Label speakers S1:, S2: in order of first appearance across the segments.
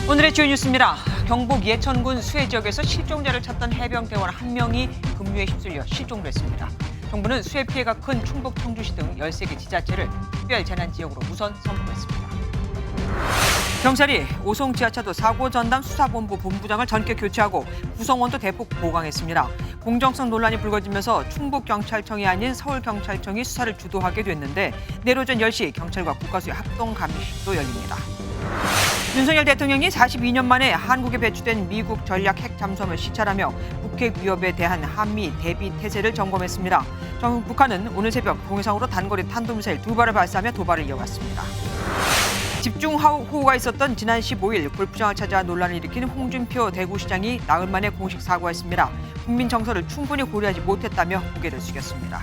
S1: 오늘의 주요 뉴스입니다. 경북 예천군 수해 지역에서 실종자를 찾던 해병대원 1명이 급류에 휩쓸려 실종됐습니다. 정부는 수해 피해가 큰 충북 청주시 등 13개 지자체를 특별재난지역으로 우선 선포했습니다. 경찰이 오송 지하차도 사고 전담 수사본부 본부장을 전격 교체하고 구성원도 대폭 보강했습니다. 공정성 논란이 불거지면서 충북경찰청이 아닌 서울경찰청이 수사를 주도하게 됐는데 내일 오전 10시 경찰과 국가수의 합동감시도 열립니다. 윤석열 대통령이 42년 만에 한국에 배치된 미국 전략 핵 잠수함을 시찰하며 북핵 위협에 대한 한미 대비 태세를 점검했습니다. 북한은 오늘 새벽 동해상으로 단거리 탄도미사일 2발을 발사하며 도발을 이어갔습니다. 집중호우가 있었던 지난 15일 골프장을 찾아 논란을 일으킨 홍준표 대구시장이 나흘 만에 공식 사과했습니다. 국민 정서를 충분히 고려하지 못했다며 고개를 숙였습니다.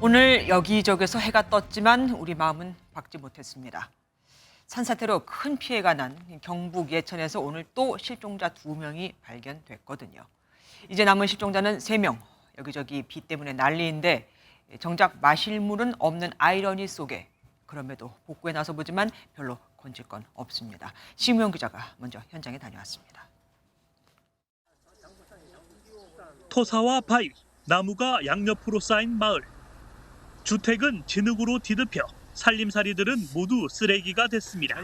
S1: 오늘 여기저기서 해가 떴지만 우리 마음은 밝지 못했습니다. 산사태로 큰 피해가 난 경북 예천에서 오늘 또 실종자 2명이 발견됐거든요. 이제 남은 실종자는 3명. 여기저기 비 때문에 난리인데 정작 마실 물은 없는 아이러니 속에 그럼에도 복구에 나서보지만 별로 건질 건 없습니다. 심우영 기자가 먼저 현장에 다녀왔습니다.
S2: 토사와 바위, 나무가 양옆으로 쌓인 마을. 주택은 진흙으로 뒤덮여 살림살이들은 모두 쓰레기가 됐습니다.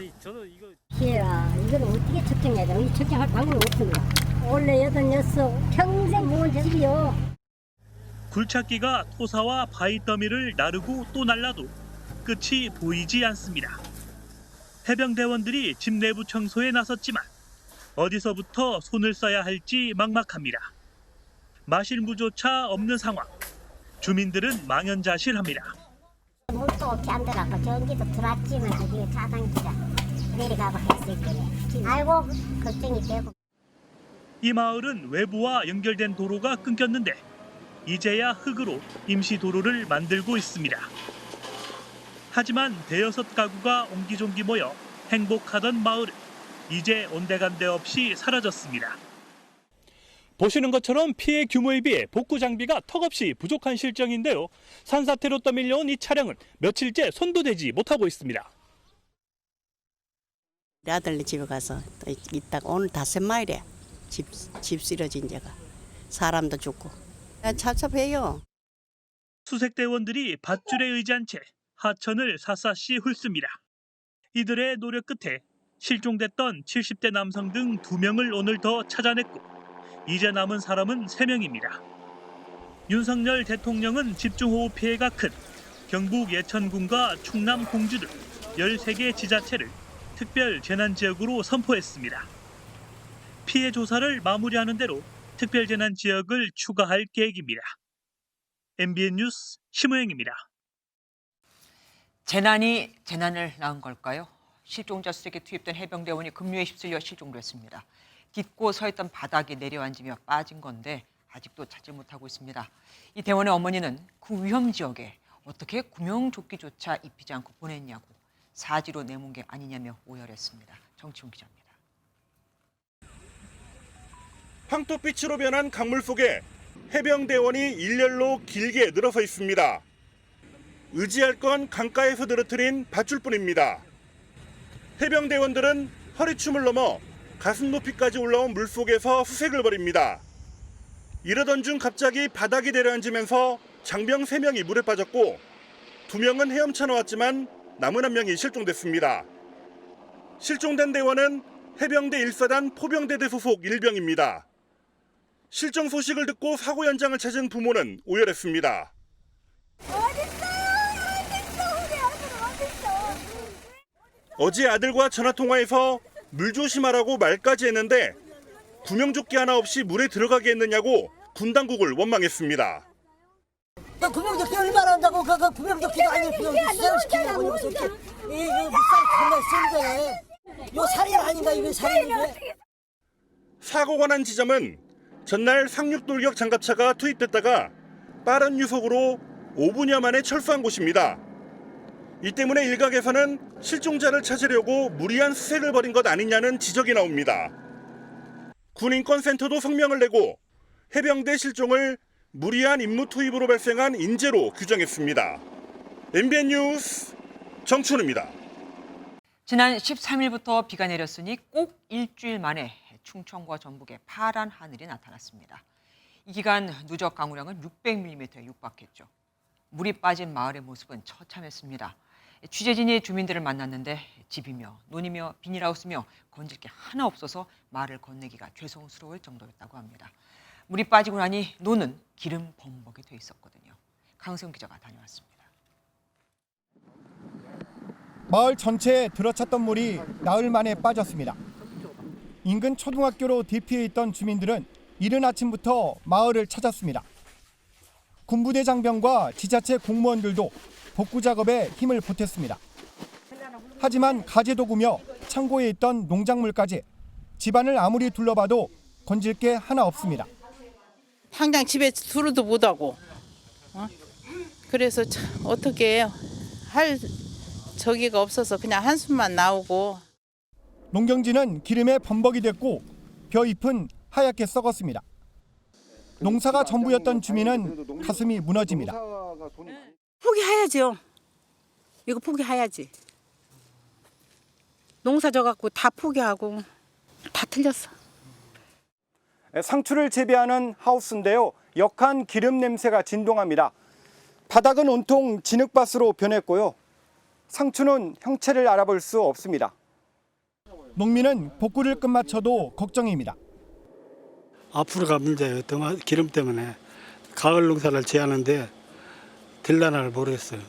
S3: 피해라. 이걸 어떻게 측정해야 되나? 이 측정할 방법이 없습니다. 원래 86 평생 모은 집이요.
S2: 굴착기가 토사와 바위 더미를 나르고 또 날라도 끝이 보이지 않습니다. 해병대원들이 집 내부 청소에 나섰지만 어디서부터 손을 써야 할지 막막합니다. 마실 물조차 없는 상황. 주민들은 망연자실합니다.
S3: 물도 없이 안 들어가고 전기도 들어왔지만 이게 차단기라 내려가고 했을 때 아이고 걱정이 되고.
S2: 이 마을은 외부와 연결된 도로가 끊겼는데 이제야 흙으로 임시 도로를 만들고 있습니다. 하지만 대여섯 가구가 옹기종기 모여 행복하던 마을은 이제 온데간데 없이 사라졌습니다. 보시는 것처럼 피해 규모에 비해 복구 장비가 턱없이 부족한 실정인데요. 산사태로 떠밀려온 이 차량은 며칠째 손도 대지 못하고 있습니다.
S4: 우리 아들네 집에 가서 또 있다가 오늘 5마일에 집 쓰러진 데가 사람도 죽고 찹찹해요.
S2: 수색대원들이 밧줄에 의지한 채 하천을 샅샅이 훑습니다. 이들의 노력 끝에 실종됐던 70대 남성 등 2명을 오늘 더 찾아냈고 이제 남은 사람은 3명입니다. 윤석열 대통령은 집중호우 피해가 큰 경북 예천군과 충남 공주 등 13개 지자체를 특별재난지역으로 선포했습니다. 피해 조사를 마무리하는 대로 특별재난지역을 추가할 계획입니다. MBN 뉴스 심우영입니다.
S1: 재난이 재난을 낳은 걸까요? 실종자 수색에 투입된 해병대원이 급류에 휩쓸려 실종됐습니다. 딛고 서 있던 바닥에 내려앉으며 빠진 건데 아직도 찾지 못하고 있습니다. 이 대원의 어머니는 그 위험 지역에 어떻게 구명조끼조차 입히지 않고 보냈냐고 사지로 내몬 게 아니냐며 오열했습니다. 정치훈 기자입니다.
S5: 황토빛으로 변한 강물 속에 해병대원이 일렬로 길게 늘어서 있습니다. 의지할 건 강가에서 늘어뜨린 밧줄뿐입니다. 해병대원들은 허리춤을 넘어 가슴 높이까지 올라온 물속에서 수색을 벌입니다. 이러던 중 갑자기 바닥에 내려앉으면서 장병 3명이 물에 빠졌고 2명은 헤엄쳐 나왔지만 남은 1명이 실종됐습니다. 실종된 대원은 해병대 1사단 포병대대 소속 일병입니다. 실종 소식을 듣고 사고 현장을 찾은 부모는 오열했습니다. 어제 아들과 전화통화에서 물 조심하라고 말까지 했는데 구명조끼 하나 없이 물에 들어가게 했느냐고 군 당국을 원망했습니다.
S6: 구명조끼 얼마나 한다고 그 구명조끼도 아니고 수색시키냐고 이거 비싼 겁나 쓴 거네. 이거 살인 아닌가 이거 살인인데.
S5: 사고가 난 지점은 전날 상륙돌격 장갑차가 투입됐다가 빠른 유속으로 5분여 만에 철수한 곳입니다. 이 때문에 일각에서는 실종자를 찾으려고 무리한 수색을 벌인 것 아니냐는 지적이 나옵니다. 군인권센터도 성명을 내고 해병대 실종을 무리한 임무 투입으로 발생한 인재로 규정했습니다. MBN 뉴스 정춘우입니다.
S1: 지난 13일부터 비가 내렸으니 꼭 일주일 만에 충청과 전북에 파란 하늘이 나타났습니다. 이 기간 누적 강우량은 600mm에 육박했죠. 물이 빠진 마을의 모습은 처참했습니다. 취재진이 주민들을 만났는데 집이며 논이며 비닐하우스며 건질 게 하나 없어서 말을 건네기가 죄송스러울 정도였다고 합니다. 물이 빠지고 나니 논은 기름 범벅이 돼 있었거든요. 강세훈 기자가 다녀왔습니다.
S7: 마을 전체에 들어찼던 물이 나흘 만에 빠졌습니다. 인근 초등학교로 대피해 있던 주민들은 이른 아침부터 마을을 찾았습니다. 군부대 장병과 지자체 공무원들도 복구 작업에 힘을 보탰습니다. 하지만 가재도구며 창고에 있던 농작물까지 집안을 아무리 둘러봐도 건질 게 하나 없습니다.
S8: 당장 집에 들어도 못하고 그래서 어떻게 할 저기가 없어서 그냥 한숨만 나오고.
S7: 농경지는 기름에 범벅이 됐고 벼잎은 하얗게 썩었습니다. 농사가 전부였던 주민은 가슴이 무너집니다.
S9: 포기해야죠. 이거 포기해야지. 농사 져갖고 다 포기하고 다 틀렸어.
S7: 상추를 재배하는 하우스인데요. 역한 기름 냄새가 진동합니다. 바닥은 온통 진흙밭으로 변했고요. 상추는 형체를 알아볼 수 없습니다. 농민은 복구를 끝마쳐도 걱정입니다.
S10: 앞으로가 문제예요. 기름 때문에 가을 농사를 지었는데 될라나를 모르겠어요.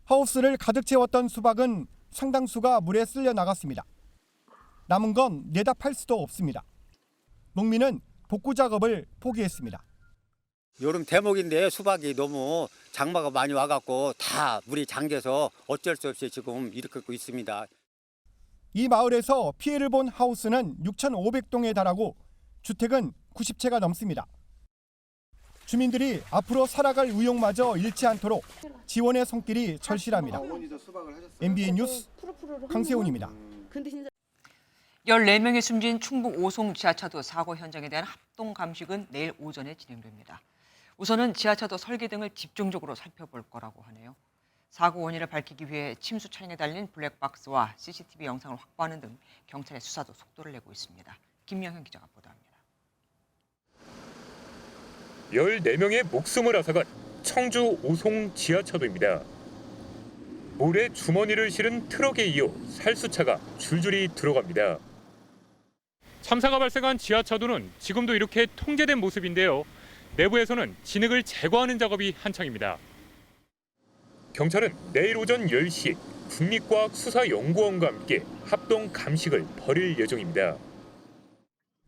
S7: 하우스를 가득 채웠던 수박은 상당수가 물에 쓸려 나갔습니다. 남은 건 내다 팔 수도 없습니다. 농민은 복구 작업을 포기했습니다.
S11: 여름 대목인데 수박이 너무 장마가 많이 와갖고 다 물이 잠겨서 어쩔 수 없이 지금 이렇게 있고 있습니다.
S7: 이 마을에서 피해를 본 하우스는 6,500동에 달하고 주택은 90채가 넘습니다. 주민들이 앞으로 살아갈 의욕마저 잃지 않도록 지원의 손길이 절실합니다. MBN 뉴스 강세훈입니다.
S1: 14명이 숨진 충북 오송 지하차도 사고 현장에 대한 합동 감식은 내일 오전에 진행됩니다. 우선은 지하차도 설계 등을 집중적으로 살펴볼 거라고 하네요. 사고 원인을 밝히기 위해 침수 차량에 달린 블랙박스와 CCTV 영상을 확보하는 등 경찰의 수사도 속도를 내고 있습니다. 김영현 기자가 보도합니다.
S12: 14명의 목숨을 앗아간 청주 오송 지하차도입니다. 모래 주머니를 실은 트럭에 이어 살수차가 줄줄이 들어갑니다. 참사가 발생한 지하차도는 지금도 이렇게 통제된 모습인데요. 내부에서는 진흙을 제거하는 작업이 한창입니다. 경찰은 내일 오전 10시 국립과학수사연구원과 함께 합동 감식을 벌일 예정입니다.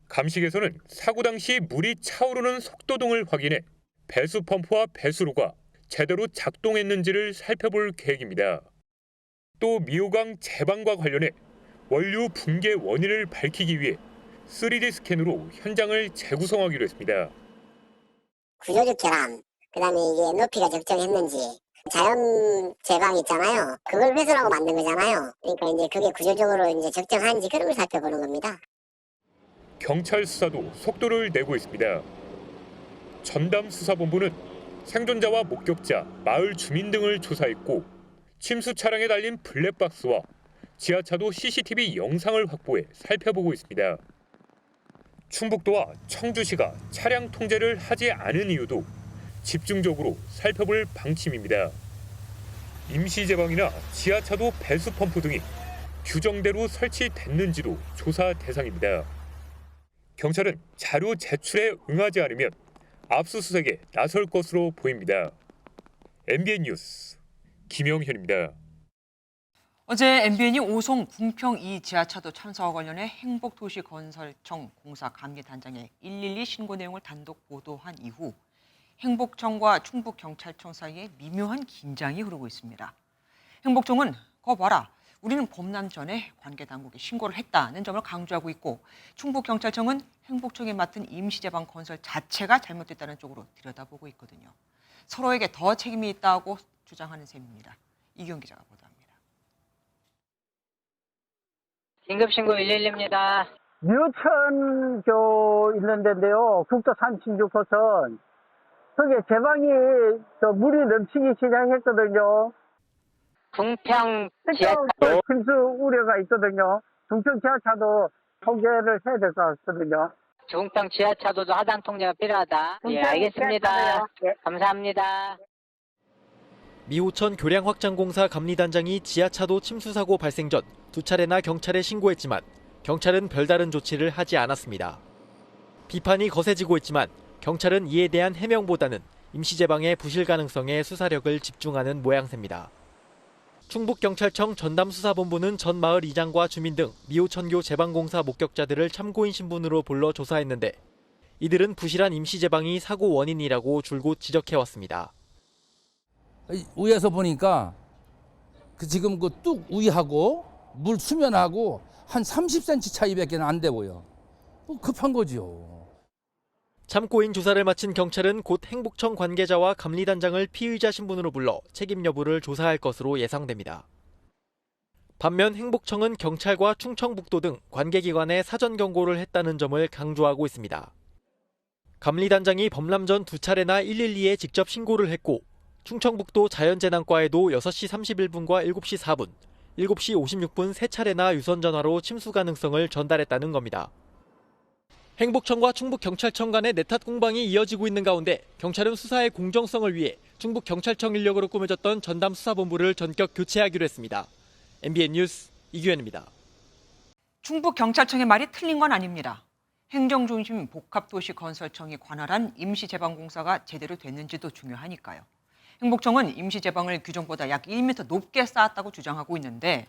S12: 감식에서는 사고 당시 물이 차오르는 속도 등을 확인해 배수 펌프와 배수로가 제대로 작동했는지를 살펴볼 계획입니다. 또 미호강 제방과 관련해 원료 붕괴 원인을 밝히기 위해 3D 스캔으로 현장을 재구성하기로 했습니다.
S3: 구조적 결함, 그다음에 이게 높이가 적정했는지, 자연 제방 있잖아요. 그걸 배설하고 만든 거잖아요. 그러니까 이제 그게 구조적으로 이제 적정한지 그런 걸 살펴보는 겁니다.
S12: 경찰 수사도 속도를 내고 있습니다. 전담 수사본부는 생존자와 목격자, 마을 주민 등을 조사했고 침수 차량에 달린 블랙박스와 지하차도 CCTV 영상을 확보해 살펴보고 있습니다. 충북도와 청주시가 차량 통제를 하지 않은 이유도 집중적으로 살펴볼 방침입니다. 임시 제방이나 지하차도 배수 펌프 등이 규정대로 설치됐는지도 조사 대상입니다. 경찰은 자료 제출에 응하지 않으면 압수수색에 나설 것으로 보입니다. MBN 뉴스 김영현입니다.
S1: 어제 MBN이 오송 궁평 2 지하차도 참사와 관련해 행복도시건설청 공사 감리단장의 112 신고 내용을 단독 보도한 이후 행복청과 충북경찰청 사이에 미묘한 긴장이 흐르고 있습니다. 행복청은 거 봐라, 우리는 범람 전에 관계 당국에 신고를 했다는 점을 강조하고 있고 충북경찰청은 행복청이 맡은 임시제방 건설 자체가 잘못됐다는 쪽으로 들여다보고 있거든요. 서로에게 더 책임이 있다고 주장하는 셈입니다. 이경 기자가 보도합니다.
S13: 긴급신고 112입니다.
S6: 류천 있는 데인데요. 국토376호선. 거기에 제방이 물이 넘치기 시작했거든요.
S13: 궁평 지하철
S10: 침수 우려가 있거든요. 궁평 지하차도 통제를 해야 될 것 같거든요.
S13: 중평 지하차도도 하단 통제가 필요하다. 예, 알겠습니다. 감사합니다.
S14: 미호천 교량 확장 공사 감리단장이 지하차도 침수 사고 발생 전 2차례나 경찰에 신고했지만 경찰은 별다른 조치를 하지 않았습니다. 비판이 거세지고 있지만 경찰은 이에 대한 해명보다는 임시제방의 부실 가능성에 수사력을 집중하는 모양새입니다. 충북경찰청 전담수사본부는 전 마을 이장과 주민 등 미호천교 제방공사 목격자들을 참고인 신분으로 불러 조사했는데 이들은 부실한 임시제방이 사고 원인이라고 줄곧 지적해왔습니다.
S15: 위에서 보니까 지금 그 뚝 위하고 물 수면하고 한 30cm 차이밖에 안 돼 보여. 급한 거죠.
S14: 참고인 조사를 마친 경찰은 곧 행복청 관계자와 감리단장을 피의자 신분으로 불러 책임 여부를 조사할 것으로 예상됩니다. 반면 행복청은 경찰과 충청북도 등 관계기관에 사전 경고를 했다는 점을 강조하고 있습니다. 감리단장이 범람 전 2차례나 112에 직접 신고를 했고 충청북도 자연재난과에도 6시 31분과 7시 4분, 7시 56분 3차례나 유선전화로 침수 가능성을 전달했다는 겁니다. 행복청과 충북경찰청 간의 내탓 공방이 이어지고 있는 가운데 경찰은 수사의 공정성을 위해 충북경찰청 인력으로 꾸며졌던 전담수사본부를 전격 교체하기로 했습니다. MBN 뉴스 이규현입니다.
S1: 충북경찰청의 말이 틀린 건 아닙니다. 행정중심 복합도시건설청이 관할한 임시제방공사가 제대로 됐는지도 중요하니까요. 행복청은 임시제방을 규정보다 약 1m 높게 쌓았다고 주장하고 있는데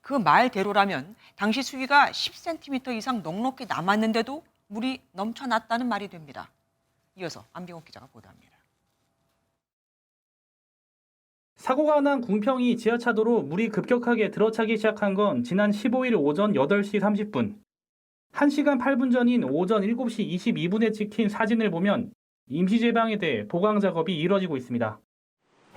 S1: 그 말대로라면 당시 수위가 10cm 이상 넉넉히 남았는데도 물이 넘쳐났다는 말이 됩니다. 이어서 안병옥 기자가 보도합니다.
S16: 사고가 난 궁평이 지하차도로 물이 급격하게 들어차기 시작한 건 지난 15일 오전 8시 30분. 1시간 8분 전인 오전 7시 22분에 찍힌 사진을 보면 임시제방에 대해 보강 작업이 이뤄지고 있습니다.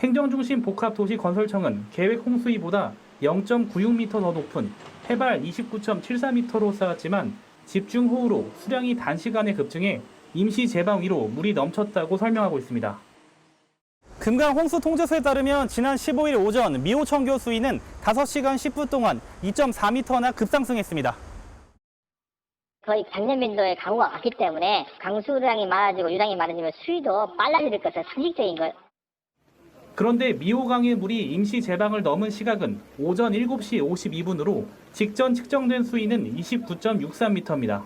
S16: 행정중심 복합도시건설청은 계획 홍수위보다 0.96m 더 높은 해발 29.74m로 쌓았지만 집중호우로 수량이 단시간에 급증해 임시제방 위로 물이 넘쳤다고 설명하고 있습니다. 금강 홍수통제소에 따르면 지난 15일 오전 미호천교 수위는 5시간 10분 동안 2.4m나 급상승했습니다.
S3: 거의 강변민도의 강우가 왔기 때문에 강수량이 많아지고 유량이 많아지면 수위도 빨라질 것은 상식적인 거예요.
S16: 그런데 미호강의 물이 임시제방을 넘은 시각은 오전 7시 52분으로 직전 측정된 수위는 29.63m입니다.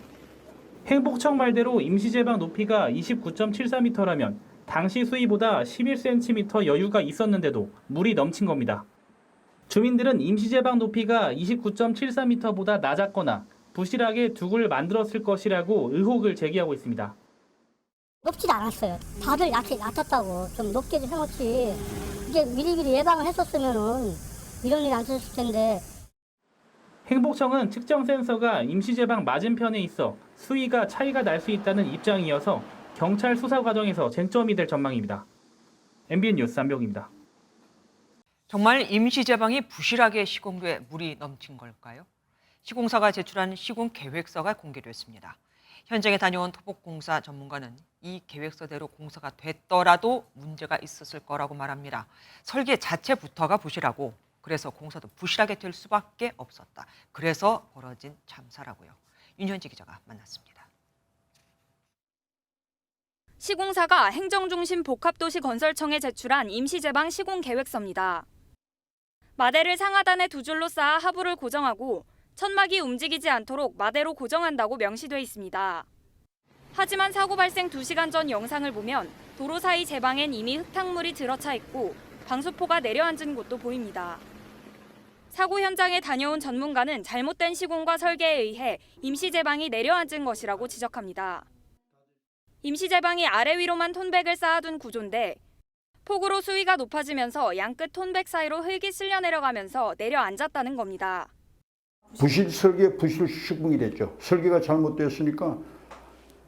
S16: 행복청 말대로 임시제방 높이가 29.74m라면 당시 수위보다 11cm 여유가 있었는데도 물이 넘친 겁니다. 주민들은 임시제방 높이가 29.74m보다 낮았거나 부실하게 둑을 만들었을 것이라고 의혹을 제기하고 있습니다.
S3: 높지도 않았어요. 다들 얕았다고 좀 높게 좀 해놓지. 이게 미리미리 예방을 했었으면은 이런 일이 안 있었을 텐데.
S16: 행복청은 측정 센서가 임시제방 맞은편에 있어 수위가 차이가 날 수 있다는 입장이어서 경찰 수사 과정에서 쟁점이 될 전망입니다. MBN 뉴스 안병입니다.
S1: 정말 임시제방이 부실하게 시공돼 물이 넘친 걸까요? 시공사가 제출한 시공 계획서가 공개됐습니다. 현장에 다녀온 토목공사 전문가는 이 계획서대로 공사가 됐더라도 문제가 있었을 거라고 말합니다. 설계 자체부터가 부실하고 그래서 공사도 부실하게 될 수밖에 없었다. 그래서 벌어진 참사라고요. 윤현지 기자가 만났습니다.
S17: 시공사가 행정중심 복합도시건설청에 제출한 임시제방 시공계획서입니다. 마대를 상하단에 2줄로 쌓아 하부를 고정하고 천막이 움직이지 않도록 마대로 고정한다고 명시돼 있습니다. 하지만 사고 발생 2시간 전 영상을 보면 도로 사이 제방엔 이미 흙탕물이 들어차 있고 방수포가 내려앉은 곳도 보입니다. 사고 현장에 다녀온 전문가는 잘못된 시공과 설계에 의해 임시제방이 내려앉은 것이라고 지적합니다. 임시제방이 아래 위로만 톤백을 쌓아둔 구조인데 폭우로 수위가 높아지면서 양끝 톤백 사이로 흙이 쓸려 내려가면서 내려앉았다는 겁니다.
S18: 부실 설계, 부실 시공이 됐죠. 설계가 잘못됐으니까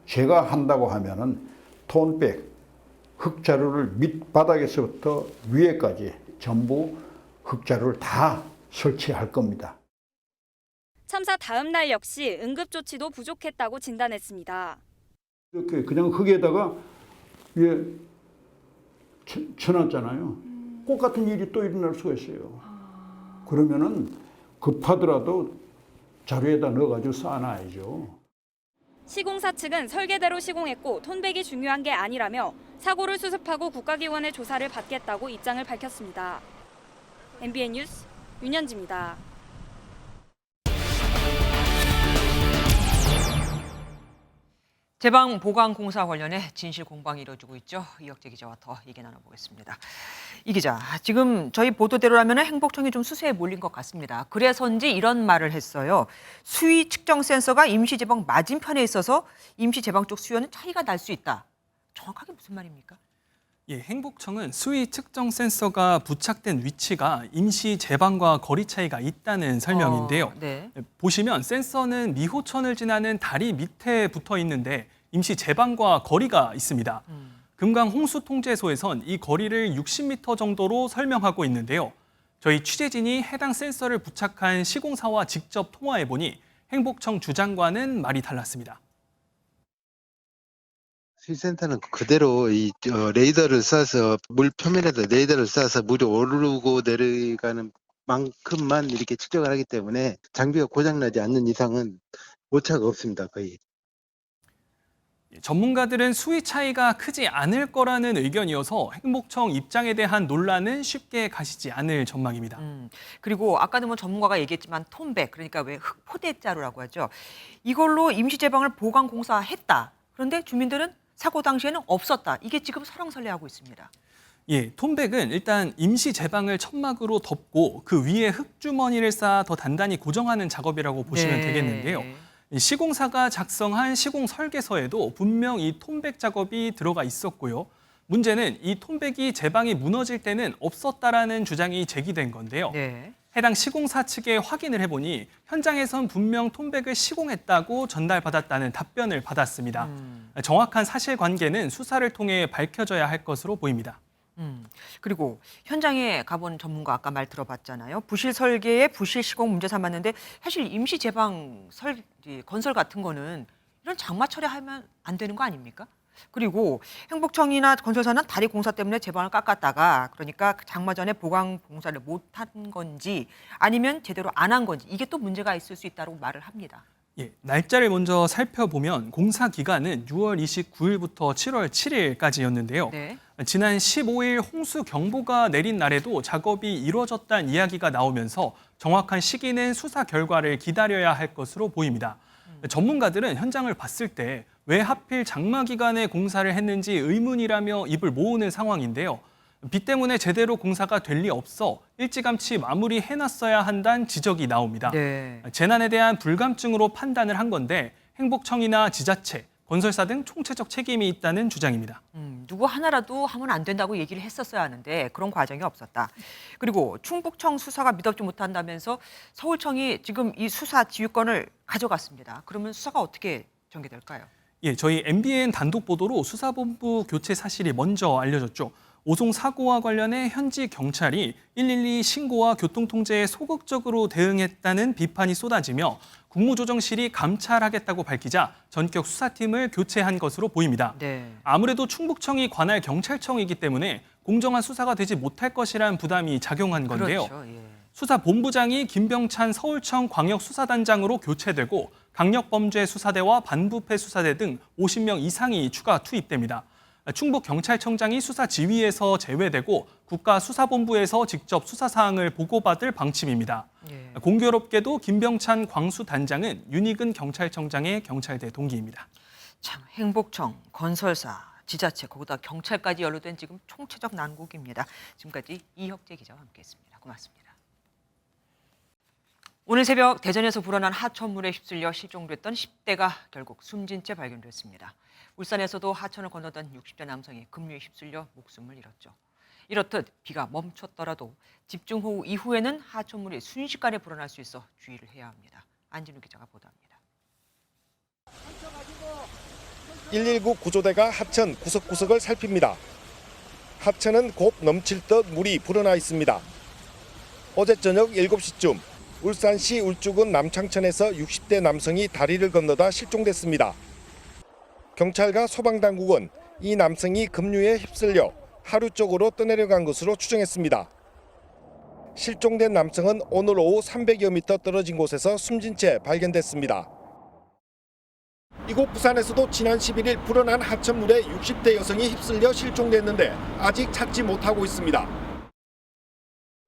S18: 제가 한다고 하면은 톤백, 흙자루를 밑바닥에서부터 위에까지 전부 흙자루를 다 설치할 겁니다.
S17: 참사 다음 날 역시 응급조치도 부족했다고 진단했습니다.
S18: 이렇게 그냥 흙에다가 위에 쳐놨잖아요. 꽃 같은 일이 또 일어날 수가 있어요. 그러면은 급하더라도 자루에다 넣어가지고 쌓아놔야죠.
S17: 시공사 측은 설계대로 시공했고 톤백이 중요한 게 아니라며 사고를 수습하고 국가기관의 조사를 받겠다고 입장을 밝혔습니다. MBN 뉴스 윤현지입니다.
S1: 제방 보강 공사 관련해 진실 공방이 이뤄지고 있죠. 이혁재 기자와 더 얘기 나눠보겠습니다. 이 기자, 지금 저희 보도대로라면 행복청이 좀 수세에 몰린 것 같습니다. 그래서인지 이런 말을 했어요. 수위 측정 센서가 임시 제방 맞은편에 있어서 임시 제방 쪽 수요는 차이가 날 수 있다. 정확하게 무슨 말입니까?
S19: 예, 행복청은 수위 측정 센서가 부착된 위치가 임시 제방과 거리 차이가 있다는 설명인데요.
S1: 네.
S19: 보시면 센서는 미호천을 지나는 다리 밑에 붙어 있는데 임시 제방과 거리가 있습니다. 금강 홍수통제소에선 이 거리를 60m 정도로 설명하고 있는데요. 저희 취재진이 해당 센서를 부착한 시공사와 직접 통화해보니 행복청 주장과는 말이 달랐습니다.
S20: 수위센터는 그대로 이 레이더를 쏴서 물 표면에다 레이더를 쏴서 물이 오르고 내려가는 만큼만 이렇게 측정을 하기 때문에 장비가 고장나지 않는 이상은 오차가 없습니다, 거의.
S19: 전문가들은 수위 차이가 크지 않을 거라는 의견이어서 행복청 입장에 대한 논란은 쉽게 가시지 않을 전망입니다.
S1: 그리고 아까도 뭐 전문가가 얘기했지만 톤백, 그러니까 왜 흙포대자루라고 하죠. 이걸로 임시 제방을 보강 공사했다. 그런데 주민들은 사고 당시에는 없었다. 이게 지금 설왕설래하고 있습니다.
S19: 예, 톤백은 일단 임시 제방을 천막으로 덮고 그 위에 흙주머니를 쌓아 더 단단히 고정하는 작업이라고 보시면 되겠는데요. 시공사가 작성한 시공 설계서에도 분명 이 톤백 작업이 들어가 있었고요. 문제는 이 톤백이 제방이 무너질 때는 없었다라는 주장이 제기된 건데요. 해당 시공사 측에 확인을 해보니 현장에선 분명 톤백을 시공했다고 전달받았다는 답변을 받았습니다. 정확한 사실관계는 수사를 통해 밝혀져야 할 것으로 보입니다.
S1: 그리고 현장에 가본 전문가 아까 말 들어봤잖아요. 부실 설계에 부실 시공 문제 삼았는데 사실 임시 제방 건설 같은 거는 이런 장마 처리하면 안 되는 거 아닙니까? 그리고 행복청이나 건설사는 다리 공사 때문에 제방을 깎았다가 그러니까 장마 전에 보강 공사를 못한 건지 아니면 제대로 안 한 건지 이게 또 문제가 있을 수 있다고 말을 합니다.
S19: 예, 날짜를 먼저 살펴보면 공사 기간은 6월 29일부터 7월 7일까지였는데요. 지난 15일 홍수 경보가 내린 날에도 작업이 이루어졌다는 이야기가 나오면서 정확한 시기는 수사 결과를 기다려야 할 것으로 보입니다. 전문가들은 현장을 봤을 때 왜 하필 장마 기간에 공사를 했는지 의문이라며 입을 모으는 상황인데요. 비 때문에 제대로 공사가 될 리 없어 일찌감치 마무리해놨어야 한다는 지적이 나옵니다. 재난에 대한 불감증으로 판단을 한 건데 행복청이나 지자체, 건설사 등 총체적 책임이 있다는 주장입니다.
S1: 누구 하나라도 하면 안 된다고 얘기를 했었어야 하는데 그런 과정이 없었다. 그리고 충북청 수사가 믿었지 못한다면서 서울청이 지금 이 수사 지휘권을 가져갔습니다. 그러면 수사가 어떻게 전개될까요?
S19: 예, 저희 MBN 단독 보도로 수사본부 교체 사실이 먼저 알려졌죠. 오송 사고와 관련해 현지 경찰이 112 신고와 교통통제에 소극적으로 대응했다는 비판이 쏟아지며 국무조정실이 감찰하겠다고 밝히자 전격 수사팀을 교체한 것으로 보입니다. 아무래도 충북청이 관할 경찰청이기 때문에 공정한 수사가 되지 못할 것이란 부담이 작용한 건데요. 수사본부장이 김병찬 서울청 광역수사단장으로 교체되고 강력범죄수사대와 반부패수사대 등 50명 이상이 추가 투입됩니다. 충북경찰청장이 수사지휘에서 제외되고 국가수사본부에서 직접 수사사항을 보고받을 방침입니다. 공교롭게도 김병찬 광수단장은 윤희근 경찰청장의 경찰대 동기입니다.
S1: 참 행복청, 건설사, 지자체, 거기다 경찰까지 연루된 지금 총체적 난국입니다. 지금까지 이혁재 기자와 함께했습니다. 고맙습니다. 오늘 새벽 대전에서 불어난 하천물에 휩쓸려 실종됐던 10대가 결국 숨진 채 발견됐습니다. 울산에서도 하천을 건너던 60대 남성이 급류에 휩쓸려 목숨을 잃었죠. 이렇듯 비가 멈췄더라도 집중호우 이후에는 하천물이 순식간에 불어날 수 있어 주의를 해야 합니다. 안진우 기자가 보도합니다.
S21: 119 구조대가 하천 구석구석을 살핍니다. 하천은 곧 넘칠 듯 물이 불어나 있습니다. 어제 저녁 7시쯤 울산시 울주군 남창천에서 60대 남성이 다리를 건너다 실종됐습니다. 경찰과 소방당국은 이 남성이 급류에 휩쓸려 하류 쪽으로 떠내려간 것으로 추정했습니다. 실종된 남성은 오늘 오후 300여 미터 떨어진 곳에서 숨진 채 발견됐습니다. 이곳 부산에서도 지난 11일 불어난 하천물에 60대 여성이 휩쓸려 실종됐는데 아직 찾지 못하고 있습니다.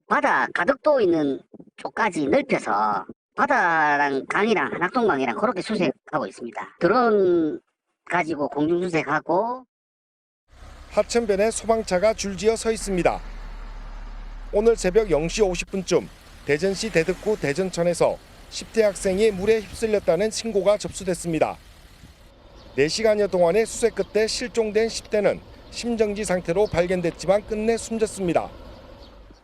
S4: 바다 가덕도 있는 쪽까지 넓혀서 바다랑 강이랑 한악동강이랑 그렇게 수색하고 있습니다. 드론 가지고 공중 수색하고.
S21: 하천변에 소방차가 줄지어 서 있습니다. 오늘 새벽 0시 50분쯤 대전시 대덕구 대전천에서 10대 학생이 물에 휩쓸렸다는 신고가 접수됐습니다. 4시간여 동안의 수색 끝에 실종된 10대는 심정지 상태로 발견됐지만 끝내 숨졌습니다.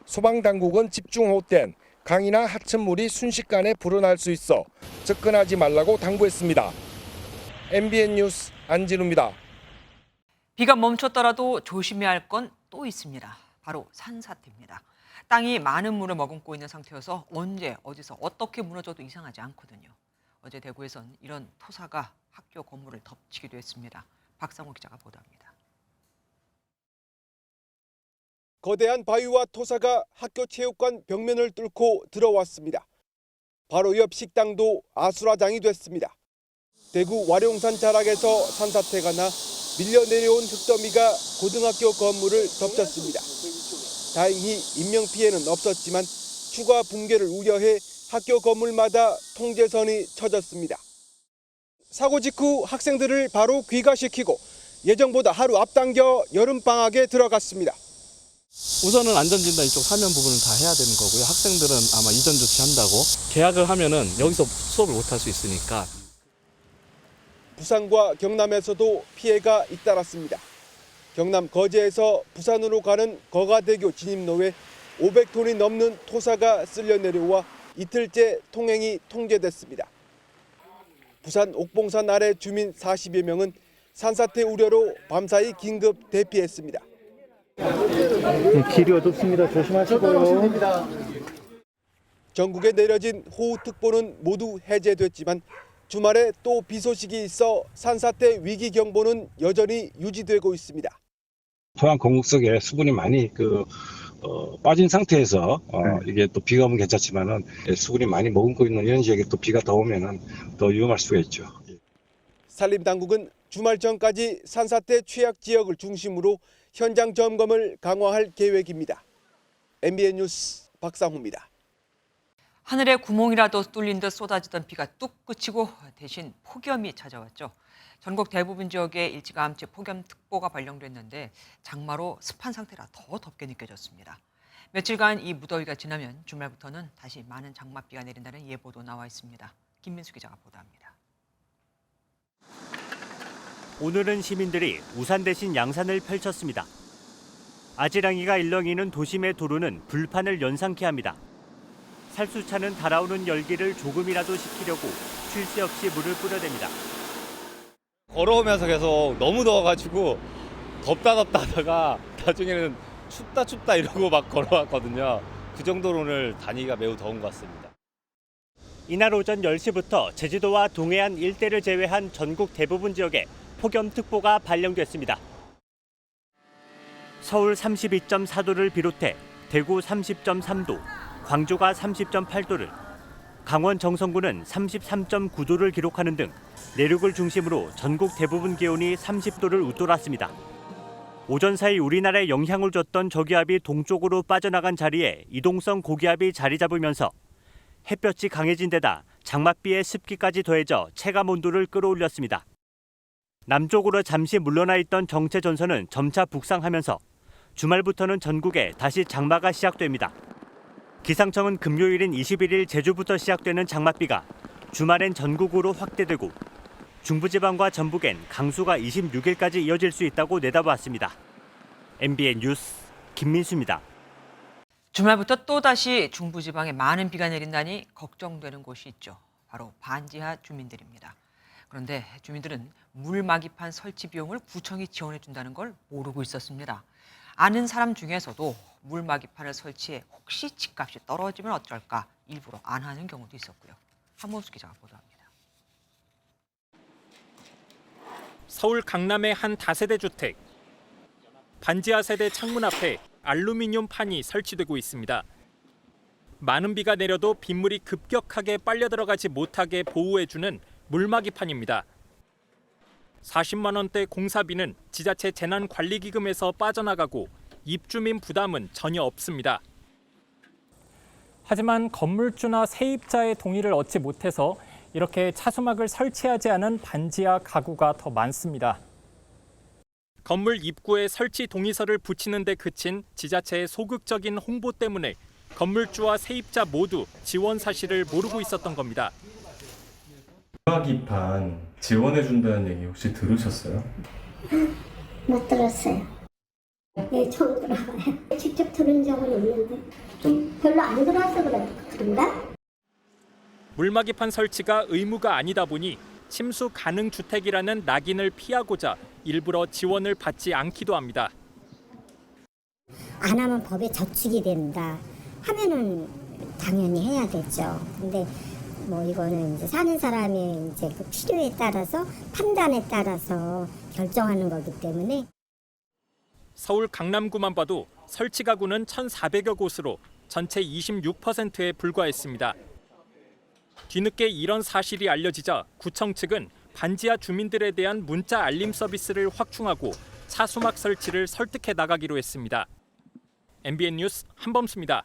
S21: 소방당국은 집중호흡된 강이나 하천물이 순식간에 불어날 수 있어 접근하지 말라고 당부했습니다. MBN 뉴스 안진우입니다.
S1: 비가 멈췄더라도 조심해야 할 건 또 있습니다. 바로 산사태입니다. 땅이 많은 물을 머금고 있는 상태여서 언제 어디서 어떻게 무너져도 이상하지 않거든요. 어제 대구에선 이런 토사가 학교 건물을 덮치기도 했습니다. 박상호 기자가 보도합니다.
S22: 거대한 바위와 토사가 학교 체육관 벽면을 뚫고 들어왔습니다. 바로 옆 식당도 아수라장이 됐습니다. 대구 와룡산 자락에서 산사태가 나 밀려 내려온 흙더미가 고등학교 건물을 덮쳤습니다. 다행히 인명피해는 없었지만 추가 붕괴를 우려해 학교 건물마다 통제선이 쳐졌습니다. 사고 직후 학생들을 바로 귀가시키고 예정보다 하루 앞당겨 여름방학에 들어갔습니다.
S23: 우선은 안전진단 이쪽 사면 부분은 다 해야 되는 거고요. 학생들은 아마 이전 조치한다고 계약을 하면은 여기서 수업을 못 할 수 있으니까.
S22: 부산과 경남에서도 피해가 잇따랐습니다. 경남 거제에서 부산으로 가는 거가대교 진입로에 500톤이 넘는 토사가 쓸려 내려와 이틀째 통행이 통제됐습니다. 부산 옥봉산 아래 주민 40여 명은 산사태 우려로 밤사이 긴급 대피했습니다.
S24: 길이 어둡습니다. 조심하시고요.
S22: 전국에 내려진 호우특보는 모두 해제됐지만 주말에 또 비 소식이 있어 산사태 위기 경보는 여전히 유지되고 있습니다.
S25: 토양 공급 속에 수분이 많이 빠진 상태에서 이게 또 비가 오면 괜찮지만은 수분이 많이 머금고 있는 이런 지역에 또 비가 더 오면은 더 위험할 수가 있죠.
S22: 산림당국은 주말 전까지 산사태 취약 지역을 중심으로 현장 점검을 강화할 계획입니다. MBN 뉴스 박상호입니다.
S1: 하늘에 구멍이라도 뚫린 듯 쏟아지던 비가 뚝 그치고 대신 폭염이 찾아왔죠. 전국 대부분 지역에 일찌감치 폭염특보가 발령됐는데 장마로 습한 상태라 더 덥게 느껴졌습니다. 며칠간 이 무더위가 지나면 주말부터는 다시 많은 장맛비가 내린다는 예보도 나와 있습니다. 김민수 기자가 보도합니다.
S26: 오늘은 시민들이 우산 대신 양산을 펼쳤습니다. 아지랑이가 일렁이는 도심의 도로는 불판을 연상케 합니다. 살수차는 달아오는 열기를 조금이라도 식히려고 쉴 새 없이 물을 뿌려댑니다.
S27: 걸어오면서 계속 너무 더워가지고 덥다 하다가 나중에는 춥다 이러고 막 걸어왔거든요. 그 정도로 오늘 다니기가 매우 더운 것 같습니다.
S26: 이날 오전 10시부터 제주도와 동해안 일대를 제외한 전국 대부분 지역에 폭염특보가 발령됐습니다. 서울 32.4도를 비롯해 대구 30.3도, 광주가 30.8도를, 강원 정선구는 33.9도를 기록하는 등 내륙을 중심으로 전국 대부분 기온이 30도를 웃돌았습니다. 오전 사이 우리나라에 영향을 줬던 저기압이 동쪽으로 빠져나간 자리에 이동성 고기압이 자리 잡으면서 햇볕이 강해진 데다 장맛비의 습기까지 더해져 체감 온도를 끌어올렸습니다. 남쪽으로 잠시 물러나 있던 정체 전선은 점차 북상하면서 주말부터는 전국에 다시 장마가 시작됩니다. 기상청은 금요일인 21일 제주부터 시작되는 장맛비가 주말엔 전국으로 확대되고 중부지방과 전북엔 강수가 26일까지 이어질 수 있다고 내다봤습니다. MBN 뉴스 김민수입니다.
S1: 주말부터 또다시 중부지방에 많은 비가 내린다니 걱정되는 곳이 있죠. 바로 반지하 주민들입니다. 그런데 주민들은 물막이판 설치 비용을 구청이 지원해준다는 걸 모르고 있었습니다. 아는 사람 중에서도 물막이판을 설치해 혹시 집값이 떨어지면 어쩔까 일부러 안 하는 경우도 있었고요. 한문수 기자가 보도합니다.
S28: 서울 강남의 한 다세대 주택. 반지하 세대 창문 앞에 알루미늄 판이 설치되고 있습니다. 많은 비가 내려도 빗물이 급격하게 빨려 들어가지 못하게 보호해주는 물막이판입니다. 40만 원대 공사비는 지자체 재난관리기금에서 빠져나가고 입주민 부담은 전혀 없습니다. 하지만 건물주나 세입자의 동의를 얻지 못해서 이렇게 차수막을 설치하지 않은 반지하 가구가 더 많습니다. 건물 입구에 설치 동의서를 붙이는 데 그친 지자체의 소극적인 홍보 때문에 건물주와 세입자 모두 지원 사실을 모르고 있었던 겁니다.
S2: 물막이판 지원해준다는 얘기 혹시 들으셨어요?
S5: 못 들었어요. 네, 처음 들어봐요. 직접 들은 적은 없는데 좀 별로 안 들어와서 그런가?
S28: 물막이판 설치가 의무가 아니다 보니 침수 가능 주택이라는 낙인을 피하고자 일부러 지원을 받지 않기도 합니다.
S5: 안 하면 법에 저축이 된다 하면은 당연히 해야 되죠. 근데 뭐 이거는 이제 사는 사람의 이제 그 필요에 따라서 판단에 따라서 결정하는 거기 때문에.
S28: 서울 강남구만 봐도 설치 가구는 1,400여 곳으로 전체 26%에 불과했습니다. 뒤늦게 이런 사실이 알려지자 구청 측은 반지하 주민들에 대한 문자 알림 서비스를 확충하고 차수막 설치를 설득해 나가기로 했습니다. MBN 뉴스 한범수입니다.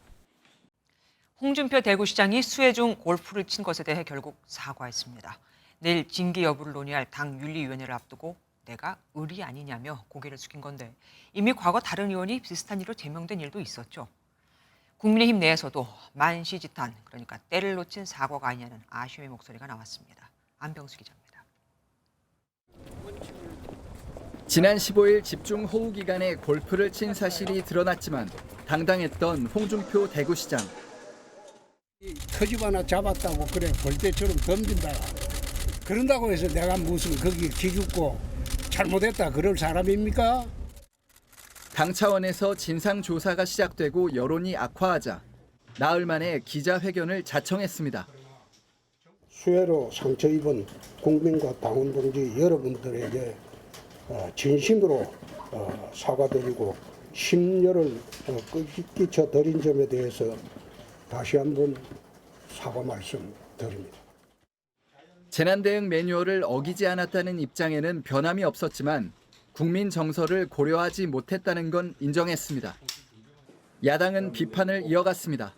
S1: 홍준표 대구시장이 수해 중 골프를 친 것에 대해 결국 사과했습니다. 내일 징계 여부를 논의할 당 윤리위원회를 앞두고 내가 의리 아니냐며 고개를 숙인 건데 이미 과거 다른 의원이 비슷한 일로 제명된 일도 있었죠. 국민의힘 내에서도 만시지탄, 그러니까 때를 놓친 사과가 아니냐는 아쉬움의 목소리가 나왔습니다. 안병수 기자입니다.
S6: 지난 15일 집중호우 기간에 골프를 친 사실이 드러났지만 당당했던 홍준표 대구시장.
S7: 터집 하나 잡았다고 그래 벌떼처럼 덤빈다. 그런다고 해서 내가 무슨 거기 기죽고 잘못했다 그럴 사람입니까?
S6: 당 차원에서 진상조사가 시작되고 여론이 악화하자 나흘 만에 기자회견을 자청했습니다.
S7: 수해로 상처 입은 국민과 당원 동지 여러분들에게 진심으로 사과드리고 심려를 끼쳐드린 점에 대해서 다시 한번 사과 말씀드립니다.
S6: 재난대응 매뉴얼을 어기지 않았다는 입장에는 변함이 없었지만 국민 정서를 고려하지 못했다는 건 인정했습니다. 야당은 비판을 이어갔습니다.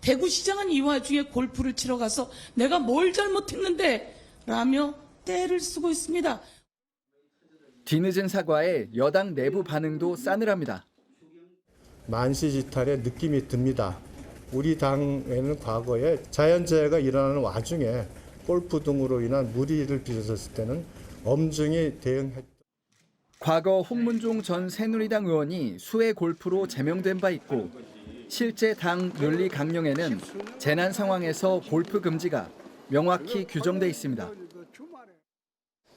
S8: 대구시장은 이 와중에 골프를 치러 가서 내가 뭘 잘못했는데 라며 떼를 쓰고 있습니다.
S6: 뒤늦은 사과에 여당 내부 반응도 싸늘합니다.
S9: 만시지탄의 느낌이 듭니다. 우리 당에는 과거에 자연재해가 일어나는 와중에 골프 등으로 인한 무리를 빚었을 때는 엄중히 대응했다.
S6: 과거 홍문종 전 새누리당 의원이 수해 골프로 제명된 바 있고 실제 당 윤리 강령에는 재난 상황에서 골프 금지가 명확히 규정돼 있습니다.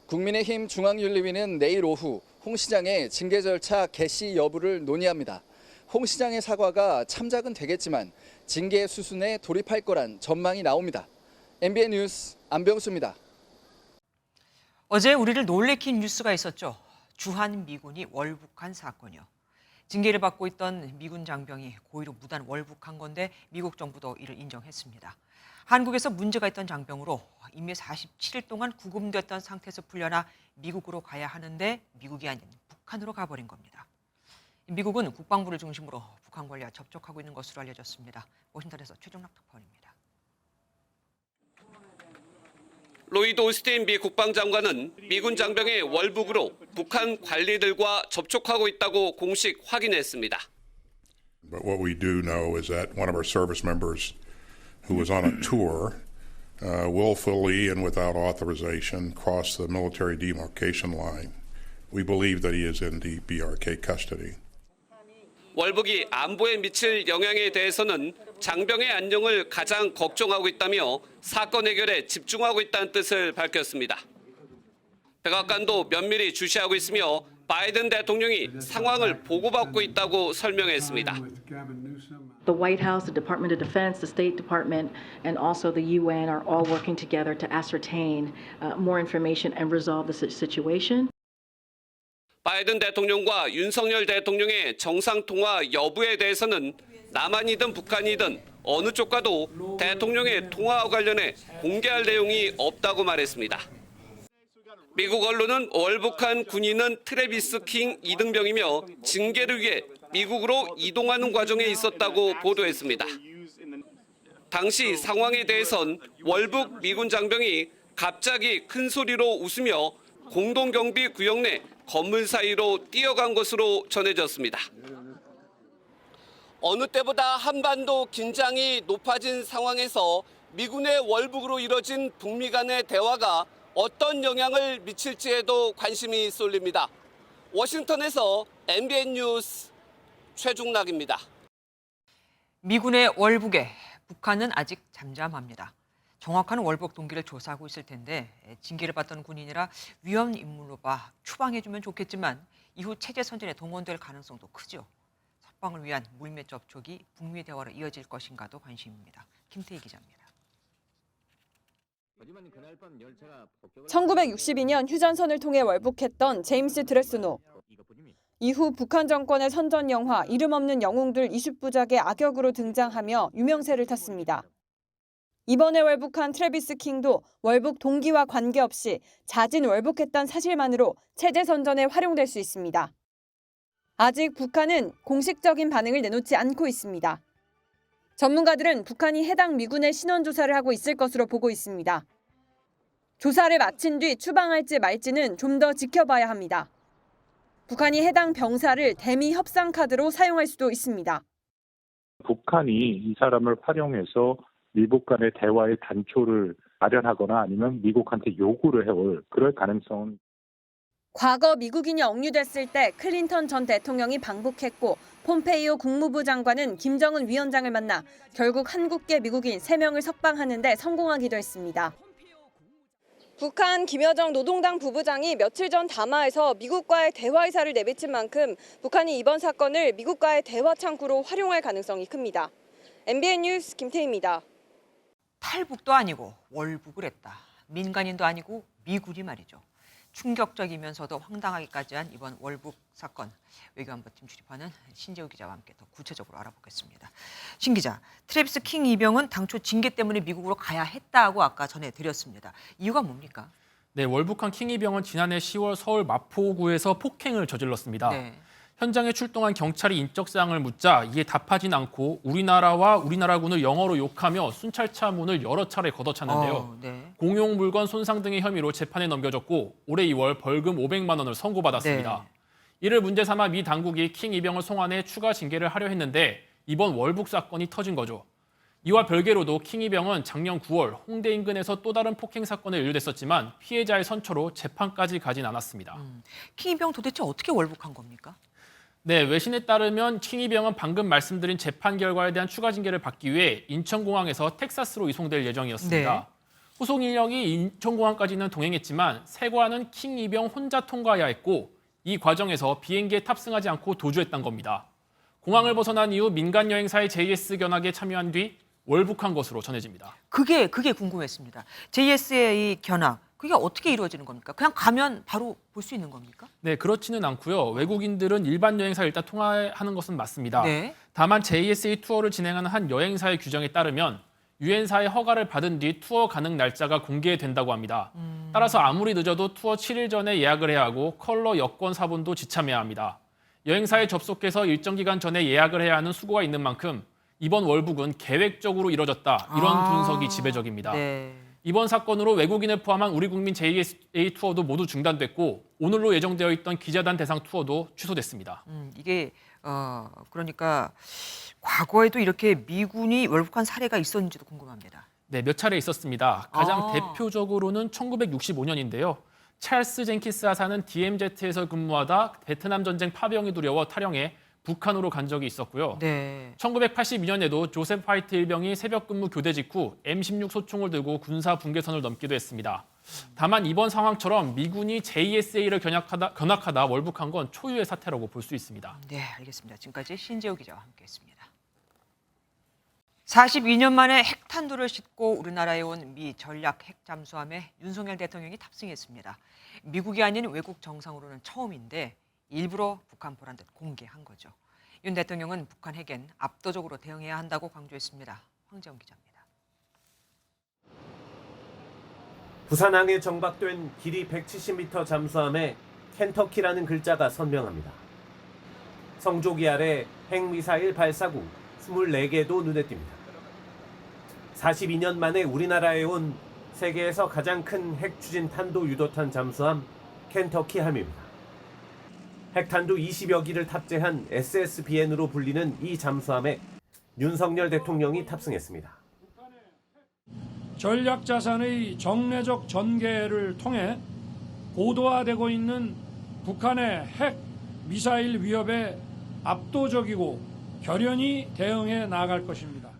S6: 국민의힘 중앙윤리위는 내일 오후 홍 시장의 징계 절차 개시 여부를 논의합니다. 홍 시장의 사과가 참작은 되겠지만 징계 수순에 돌입할 거란 전망이 나옵니다. MBN 뉴스 안병수입니다.
S1: 어제 우리를 놀래킨 뉴스가 있었죠. 주한미군이 월북한 사건이요. 징계를 받고 있던 미군 장병이 고의로 무단 월북한 건데 미국 정부도 이를 인정했습니다. 한국에서 문제가 있던 장병으로 이미 47일 동안 구금됐던 상태에서 풀려나 미국으로 가야 하는데 미국이 아닌 북한으로 가버린 겁니다. 미국은 국방부를 중심으로 북한 관리와 접촉하고 있는 것으로 알려졌습니다. 워싱턴에서 최종락 특파원입니다.
S11: 로이드 오스틴 미 국방장관은 미군 장병의 월북으로 북한 관리들과 접촉하고 있다고 공식 확인했습니다.
S12: But what we do know is that one of our service members who was on a tour willfully and without authorization crossed the military demarcation line. We believe that he is in the BRK custody.
S11: 월북이 안보에 미칠 영향에 대해서는 장병의 안녕을 가장 걱정하고 있다며 사건 해결에 집중하고 있다는 뜻을 밝혔습니다. 백악관도 면밀히 주시하고 있으며 바이든 대통령이 상황을 보고받고 있다고 설명했습니다.
S29: The White House, the Department of Defense, the State Department, and also the UN are all working together to ascertain more information and resolve the situation.
S11: 바이든 대통령과 윤석열 대통령의 정상통화 여부에 대해서는 남한이든 북한이든 어느 쪽과도 대통령의 통화와 관련해 공개할 내용이 없다고 말했습니다. 미국 언론은 월북한 군인은 트래비스 킹 이등병이며 징계를 위해 미국으로 이동하는 과정에 있었다고 보도했습니다. 당시 상황에 대해선 월북 미군 장병이 갑자기 큰 소리로 웃으며 공동경비 구역 내 건물 사이로 뛰어간 것으로 전해졌습니다. 어느 때보다 한반도 긴장이 높아진 상황에서 미군의 월북으로 이뤄진 북미 간의 대화가 어떤 영향을 미칠지에도 관심이 쏠립니다. 워싱턴에서 MBN 뉴스 최중락입니다.
S1: 미군의 월북에 북한은 아직 잠잠합니다. 정확한 월북 동기를 조사하고 있을 텐데 징계를 받던 군인이라 위험 인물로 봐 추방해주면 좋겠지만 이후 체제 선전에 동원될 가능성도 크죠. 석방을 위한 물밑 접촉이 북미 대화로 이어질 것인가도 관심입니다. 김태희 기자입니다.
S3: 1962년 휴전선을 통해 월북했던 제임스 드레스노. 이후 북한 정권의 선전 영화 이름 없는 영웅들 20부작의 악역으로 등장하며 유명세를 탔습니다. 이번에 월북한 트래비스 킹도 월북 동기와 관계없이 자진 월북했다는 사실만으로 체제 선전에 활용될 수 있습니다. 아직 북한은 공식적인 반응을 내놓지 않고 있습니다. 전문가들은 북한이 해당 미군의 신원 조사를 하고 있을 것으로 보고 있습니다. 조사를 마친 뒤 추방할지 말지는 좀 더 지켜봐야 합니다. 북한이 해당 병사를 대미 협상 카드로 사용할 수도 있습니다.
S10: 북한이 이 사람을 활용해서 미국 간의 대화의 단초를 마련하거나 아니면 미국한테 요구를 해올 그럴 가능성은.
S3: 과거 미국인이 억류됐을 때 클린턴 전 대통령이 방북했고 폼페이오 국무부 장관은 김정은 위원장을 만나 결국 한국계 미국인 3명을 석방하는 데 성공하기도 했습니다. 북한 김여정 노동당 부부장이 며칠 전 담화에서 미국과의 대화 의사를 내비친 만큼 북한이 이번 사건을 미국과의 대화 창구로 활용할 가능성이 큽니다. MBN 뉴스 김태희입니다.
S1: 탈북도 아니고 월북을 했다. 민간인도 아니고 미군이 말이죠. 충격적이면서도 황당하기까지 한 이번 월북 사건, 외교안보팀 출입하는 신재우 기자와 함께 더 구체적으로 알아보겠습니다. 신 기자, 트래비스 킹 이병은 당초 징계 때문에 미국으로 가야 했다고 아까 전해드렸습니다. 이유가 뭡니까?
S28: 네, 월북한 킹 이병은 지난해 10월 서울 마포구에서 폭행을 저질렀습니다.
S1: 네.
S28: 현장에 출동한 경찰이 인적사항을 묻자 이에 답하진 않고 우리나라와 우리나라군을 영어로 욕하며 순찰차 문을 여러 차례 걷어찼는데요.
S1: 네.
S28: 공용 물건 손상 등의 혐의로 재판에 넘겨졌고 올해 2월 벌금 500만 원을 선고받았습니다.
S1: 네.
S28: 이를 문제 삼아 미 당국이 킹 이병을 송환해 추가 징계를 하려 했는데 이번 월북 사건이 터진 거죠. 이와 별개로도 킹 이병은 작년 9월 홍대 인근에서 또 다른 폭행 사건에 연루됐었지만 피해자의 선처로 재판까지 가진 않았습니다.
S1: 킹 이병 도대체 어떻게 월북한 겁니까?
S28: 네, 외신에 따르면 킹 이병은 방금 말씀드린 재판 결과에 대한 추가 징계를 받기 위해 인천공항에서 텍사스로 이송될 예정이었습니다.
S1: 네.
S28: 후송 인력이 인천공항까지는 동행했지만 세관은 킹 이병 혼자 통과해야 했고 이 과정에서 비행기에 탑승하지 않고 도주했던 겁니다. 공항을 벗어난 이후 민간 여행사의 JS 견학에 참여한 뒤 월북한 것으로 전해집니다.
S1: 그게 궁금했습니다. JSA 견학, 그게 어떻게 이루어지는 겁니까? 그냥 가면 바로 볼 수 있는 겁니까?
S28: 네, 그렇지는 않고요. 외국인들은 일반 여행사 일단 통화하는 것은 맞습니다.
S1: 네.
S28: 다만 JSA 투어를 진행하는 한 여행사의 규정에 따르면 유엔사의 허가를 받은 뒤 투어 가능 날짜가 공개된다고 합니다. 따라서 아무리 늦어도 투어 7일 전에 예약을 해야 하고 컬러 여권 사본도 지참해야 합니다. 여행사에 접속해서 일정 기간 전에 예약을 해야 하는 수고가 있는 만큼 이번 월북은 계획적으로 이뤄졌다. 이런 분석이 지배적입니다.
S1: 네.
S28: 이번 사건으로 외국인을 포함한 우리 국민 JSA 투어도 모두 중단됐고 오늘로 예정되어 있던 기자단 대상 투어도 취소됐습니다.
S1: 이게 그러니까 과거에도 이렇게 미군이 월북한 사례가 있었는지도 궁금합니다.
S28: 네, 몇 차례 있었습니다. 가장 대표적으로는 1965년인데요. 찰스 젠키스 하사는 DMZ에서 근무하다 베트남 전쟁 파병이 두려워 탈영해 북한으로 간 적이 있었고요.
S1: 네.
S28: 1982년에도 조셉 화이트 일병이 새벽 근무 교대 직후 M16 소총을 들고 군사 분계선을 넘기도 했습니다. 다만 이번 상황처럼 미군이 JSA를 견학하다 월북한 건 초유의 사태라고 볼 수 있습니다.
S1: 네, 알겠습니다. 지금까지 신재우 기자와 함께했습니다. 42년 만에 핵탄두를 싣고 우리나라에 온 미 전략 핵 잠수함에 윤석열 대통령이 탑승했습니다. 미국이 아닌 외국 정상으로는 처음인데 일부러 북한 보란 듯 공개한 거죠. 윤 대통령은 북한 핵엔 압도적으로 대응해야 한다고 강조했습니다. 황재영 기자입니다.
S4: 부산항에 정박된 길이 170m 잠수함에 켄터키라는 글자가 선명합니다. 성조기 아래 핵미사일 발사구 24개도 눈에 띕니다. 42년 만에 우리나라에 온 세계에서 가장 큰 핵추진 탄도 유도탄 잠수함 켄터키함입니다. 핵탄두 20여 기를 탑재한 SSBN으로 불리는 이 잠수함에 윤석열 대통령이 탑승했습니다.
S13: 전략자산의 정례적 전개를 통해 고도화되고 있는 북한의 핵, 미사일 위협에 압도적이고 결연히 대응해 나아갈 것입니다.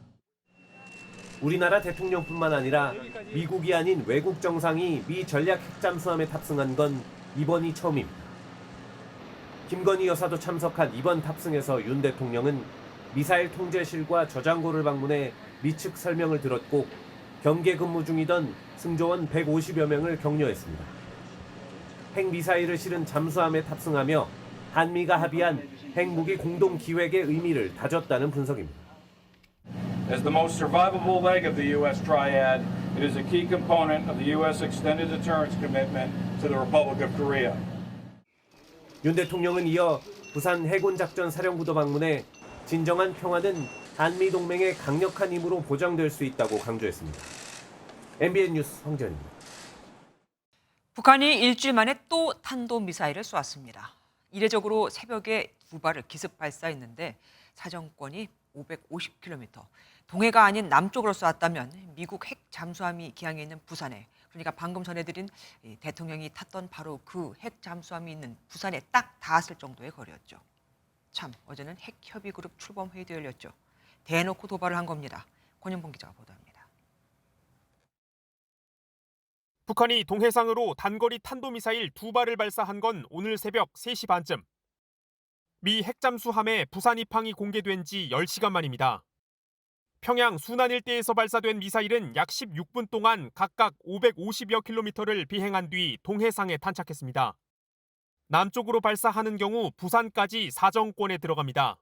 S4: 우리나라 대통령뿐만 아니라 미국이 아닌 외국 정상이 미 전략 핵잠수함에 탑승한 건 이번이 처음입니다. 김건희 여사도 참석한 이번 탑승에서 윤 대통령은 미사일 통제실과 저장고를 방문해 미측 설명을 들었고 경계 근무 중이던 승조원 150여 명을 격려했습니다. 핵미사일을 실은 잠수함에 탑승하며 한미가 합의한 핵무기 공동 기획의 의미를 다졌다는 분석입니다.
S14: As the most survivable leg of the U.S. triad, it is a key component of the U.S. extended deterrence commitment to the Republic of Korea.
S4: 윤 대통령은 이어 부산 해군작전 사령부도 방문해 진정한 평화는 한미 동맹의 강력한 힘으로 보장될 수 있다고 강조했습니다. MBN 뉴스 황재현입니다.
S1: 북한이 일주일 만에 또 탄도미사일을 쏘았습니다. 이례적으로 새벽에 2발을 기습 발사했는데 사정권이 550km, 동해가 아닌 남쪽으로 쏘았다면 미국 핵 잠수함이 기항해 있는 부산에, 그러니까 방금 전해드린 대통령이 탔던 바로 그 핵 잠수함이 있는 부산에 딱 닿았을 정도의 거리였죠. 참, 어제는 핵협의그룹 출범회의도 열렸죠. 대놓고 도발을 한 겁니다. 권영봉 기자가 보도합니다.
S15: 북한이 동해상으로 단거리 탄도미사일 2발을 발사한 건 오늘 새벽 3시 반쯤. 미 핵잠수함의 부산 입항이 공개된 지 10시간 만입니다. 평양 순안 일대에서 발사된 미사일은 약 16분 동안 각각 550여 킬로미터를 비행한 뒤 동해상에 탄착했습니다. 남쪽으로 발사하는 경우 부산까지 사정권에 들어갑니다.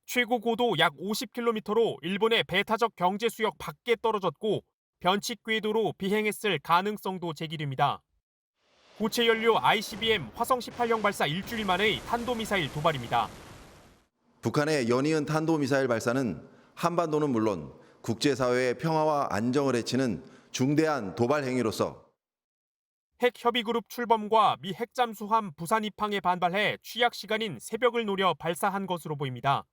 S15: 최고 고도 약 50km로 일본의 배타적 경제수역 밖에 떨어졌고 변칙 궤도로 비행했을 가능성도 제기됩니다. 고체 연료 ICBM 화성 18형 발사 일주일 만의 탄도미사일 2발입니다.
S16: 북한의 연이은 탄도미사일 발사는 한반도는 물론 국제사회의 평화와 안정을 해치는 중대한 도발 행위로서
S15: 핵협의그룹 출범과 미 핵잠수함 부산 입항에 반발해 취약 시간인 새벽을 노려 발사한 것으로 보입니다.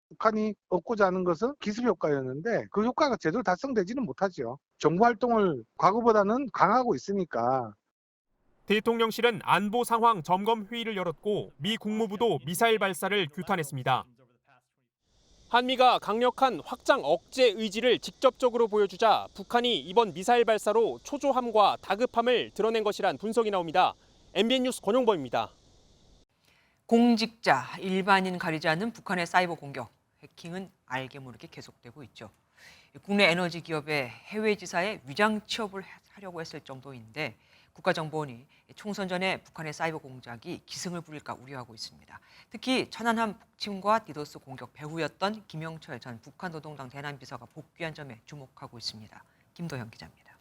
S17: 북한이 얻고자 하는 것은 기습효과였는데 그 효과가 제대로 달성되지는 못하죠. 정보활동을 과거보다는 강화하고 있으니까.
S15: 대통령실은 안보 상황 점검 회의를 열었고 미 국무부도 미사일 발사를 규탄했습니다. 한미가 강력한 확장 억제 의지를 직접적으로 보여주자 북한이 이번 미사일 발사로 초조함과 다급함을 드러낸 것이란 분석이 나옵니다. MBN 뉴스 권용범입니다.
S1: 공직자, 일반인 가리지 않는 북한의 사이버 공격, 해킹은 알게 모르게 계속되고 있죠. 국내 에너지 기업의 해외 지사에 위장 취업을 하려고 했을 정도인데 국가정보원이 총선 전에 북한의 사이버 공작이 기승을 부릴까 우려하고 있습니다. 특히 천안함 폭침과 디도스 공격 배후였던 김영철 전 북한 노동당 대남비서가 복귀한 점에 주목하고 있습니다. 김도현 기자입니다.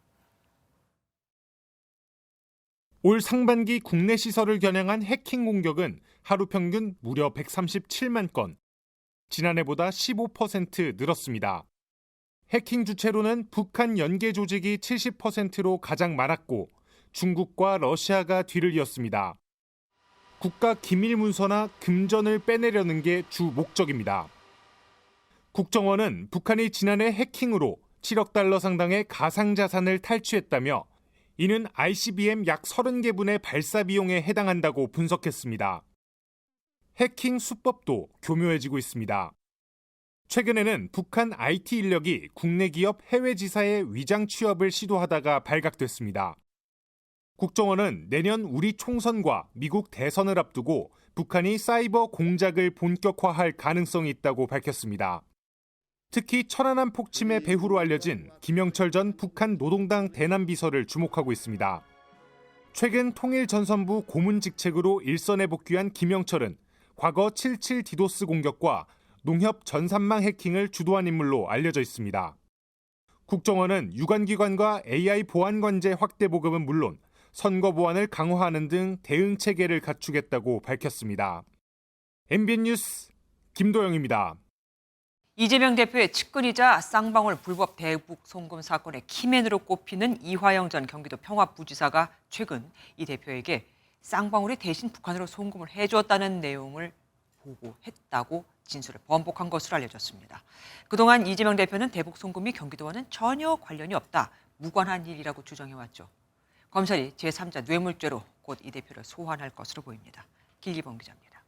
S18: 올 상반기 국내 시설을 겨냥한 해킹 공격은 하루 평균 무려 137만 건, 지난해보다 15% 늘었습니다. 해킹 주체로는 북한 연계 조직이 70%로 가장 많았고 중국과 러시아가 뒤를 이었습니다. 국가 기밀 문서나 금전을 빼내려는 게 주 목적입니다. 국정원은 북한이 지난해 해킹으로 7억 달러 상당의 가상자산을 탈취했다며 이는 ICBM 약 30개분의 발사 비용에 해당한다고 분석했습니다. 해킹 수법도 교묘해지고 있습니다. 최근에는 북한 IT 인력이 국내 기업 해외 지사의 위장 취업을 시도하다가 발각됐습니다. 국정원은 내년 우리 총선과 미국 대선을 앞두고 북한이 사이버 공작을 본격화할 가능성이 있다고 밝혔습니다. 특히 천안함 폭침의 배후로 알려진 김영철 전 북한 노동당 대남비서를 주목하고 있습니다. 최근 통일전선부 고문 직책으로 일선에 복귀한 김영철은 과거 77 디도스 공격과 농협 전산망 해킹을 주도한 인물로 알려져 있습니다. 국정원은 유관기관과 AI 보안 관제 확대 보급은 물론 선거 보안을 강화하는 등 대응 체계를 갖추겠다고 밝혔습니다. MBN 뉴스 김도영입니다.
S1: 이재명 대표의 측근이자 쌍방울 불법 대북 송금 사건의 키맨으로 꼽히는 이화영 전 경기도 평화부지사가 최근 이 대표에게 쌍방울이 대신 북한으로 송금을 해줬다는 내용을 보고했다고 진술을 번복한 것으로 알려졌습니다. 그동안 이재명 대표는 대북 송금이 경기도와는 전혀 관련이 없다, 무관한 일이라고 주장해왔죠. 검찰이 제3자 뇌물죄로 곧 이 대표를 소환할 것으로 보입니다. 길기범 기자입니다.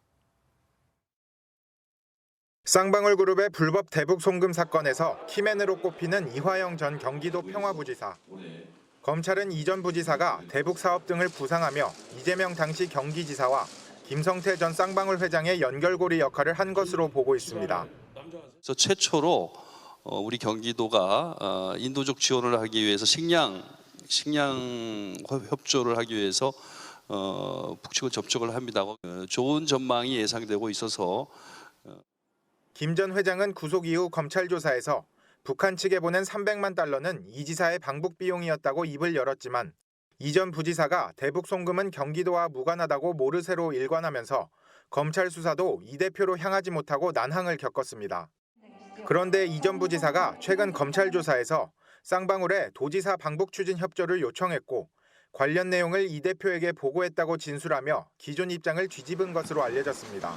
S19: 쌍방울 그룹의 불법 대북 송금 사건에서 키맨으로 꼽히는 이화영 전 경기도 평화부지사. 검찰은 이 전 부지사가 대북 사업 등을 부상하며 이재명 당시 경기지사와 김성태 전 쌍방울 회장의 연결고리 역할을 한 것으로 보고 있습니다.
S20: 그래서 최초로 우리 경기도가 인도적 지원을 하기 위해서 식량 협조를 하기 위해서 북측을 접촉을 합니다. 좋은 전망이 예상되고 있어서
S19: 김 전 회장은 구속 이후 검찰 조사에서 북한 측에 보낸 300만 달러는 이 지사의 방북 비용이었다고 입을 열었지만 이 전 부지사가 대북 송금은 경기도와 무관하다고 모르쇠로 일관하면서 검찰 수사도 이 대표로 향하지 못하고 난항을 겪었습니다. 그런데 이 전 부지사가 최근 검찰 조사에서 쌍방울에 도지사 방북 추진 협조를 요청했고 관련 내용을 이 대표에게 보고했다고 진술하며 기존 입장을 뒤집은 것으로 알려졌습니다.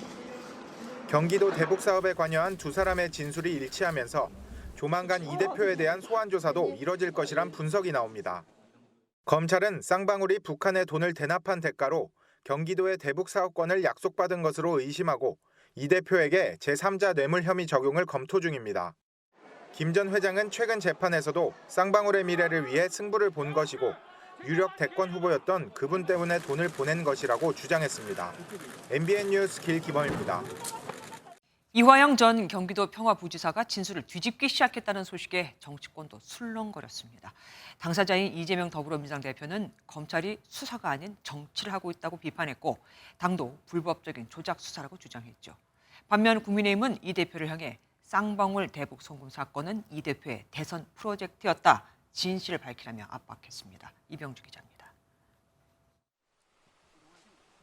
S19: 경기도 대북 사업에 관여한 두 사람의 진술이 일치하면서 조만간 이 대표에 대한 소환 조사도 이뤄질 것이란 분석이 나옵니다. 검찰은 쌍방울이 북한에 돈을 대납한 대가로 경기도의 대북 사업권을 약속받은 것으로 의심하고 이 대표에게 제3자 뇌물 혐의 적용을 검토 중입니다. 김 전 회장은 최근 재판에서도 쌍방울의 미래를 위해 승부를 본 것이고 유력 대권 후보였던 그분 때문에 돈을 보낸 것이라고 주장했습니다. MBN 뉴스 길기범입니다.
S1: 이화영 전 경기도 평화부지사가 진술을 뒤집기 시작했다는 소식에 정치권도 술렁거렸습니다. 당사자인 이재명 더불어민주당 대표는 검찰이 수사가 아닌 정치를 하고 있다고 비판했고 당도 불법적인 조작 수사라고 주장했죠. 반면 국민의힘은 이 대표를 향해 쌍방울 대북 송금 사건은 이 대표의 대선 프로젝트였다, 진실을 밝히라며 압박했습니다. 이병주 기자입니다.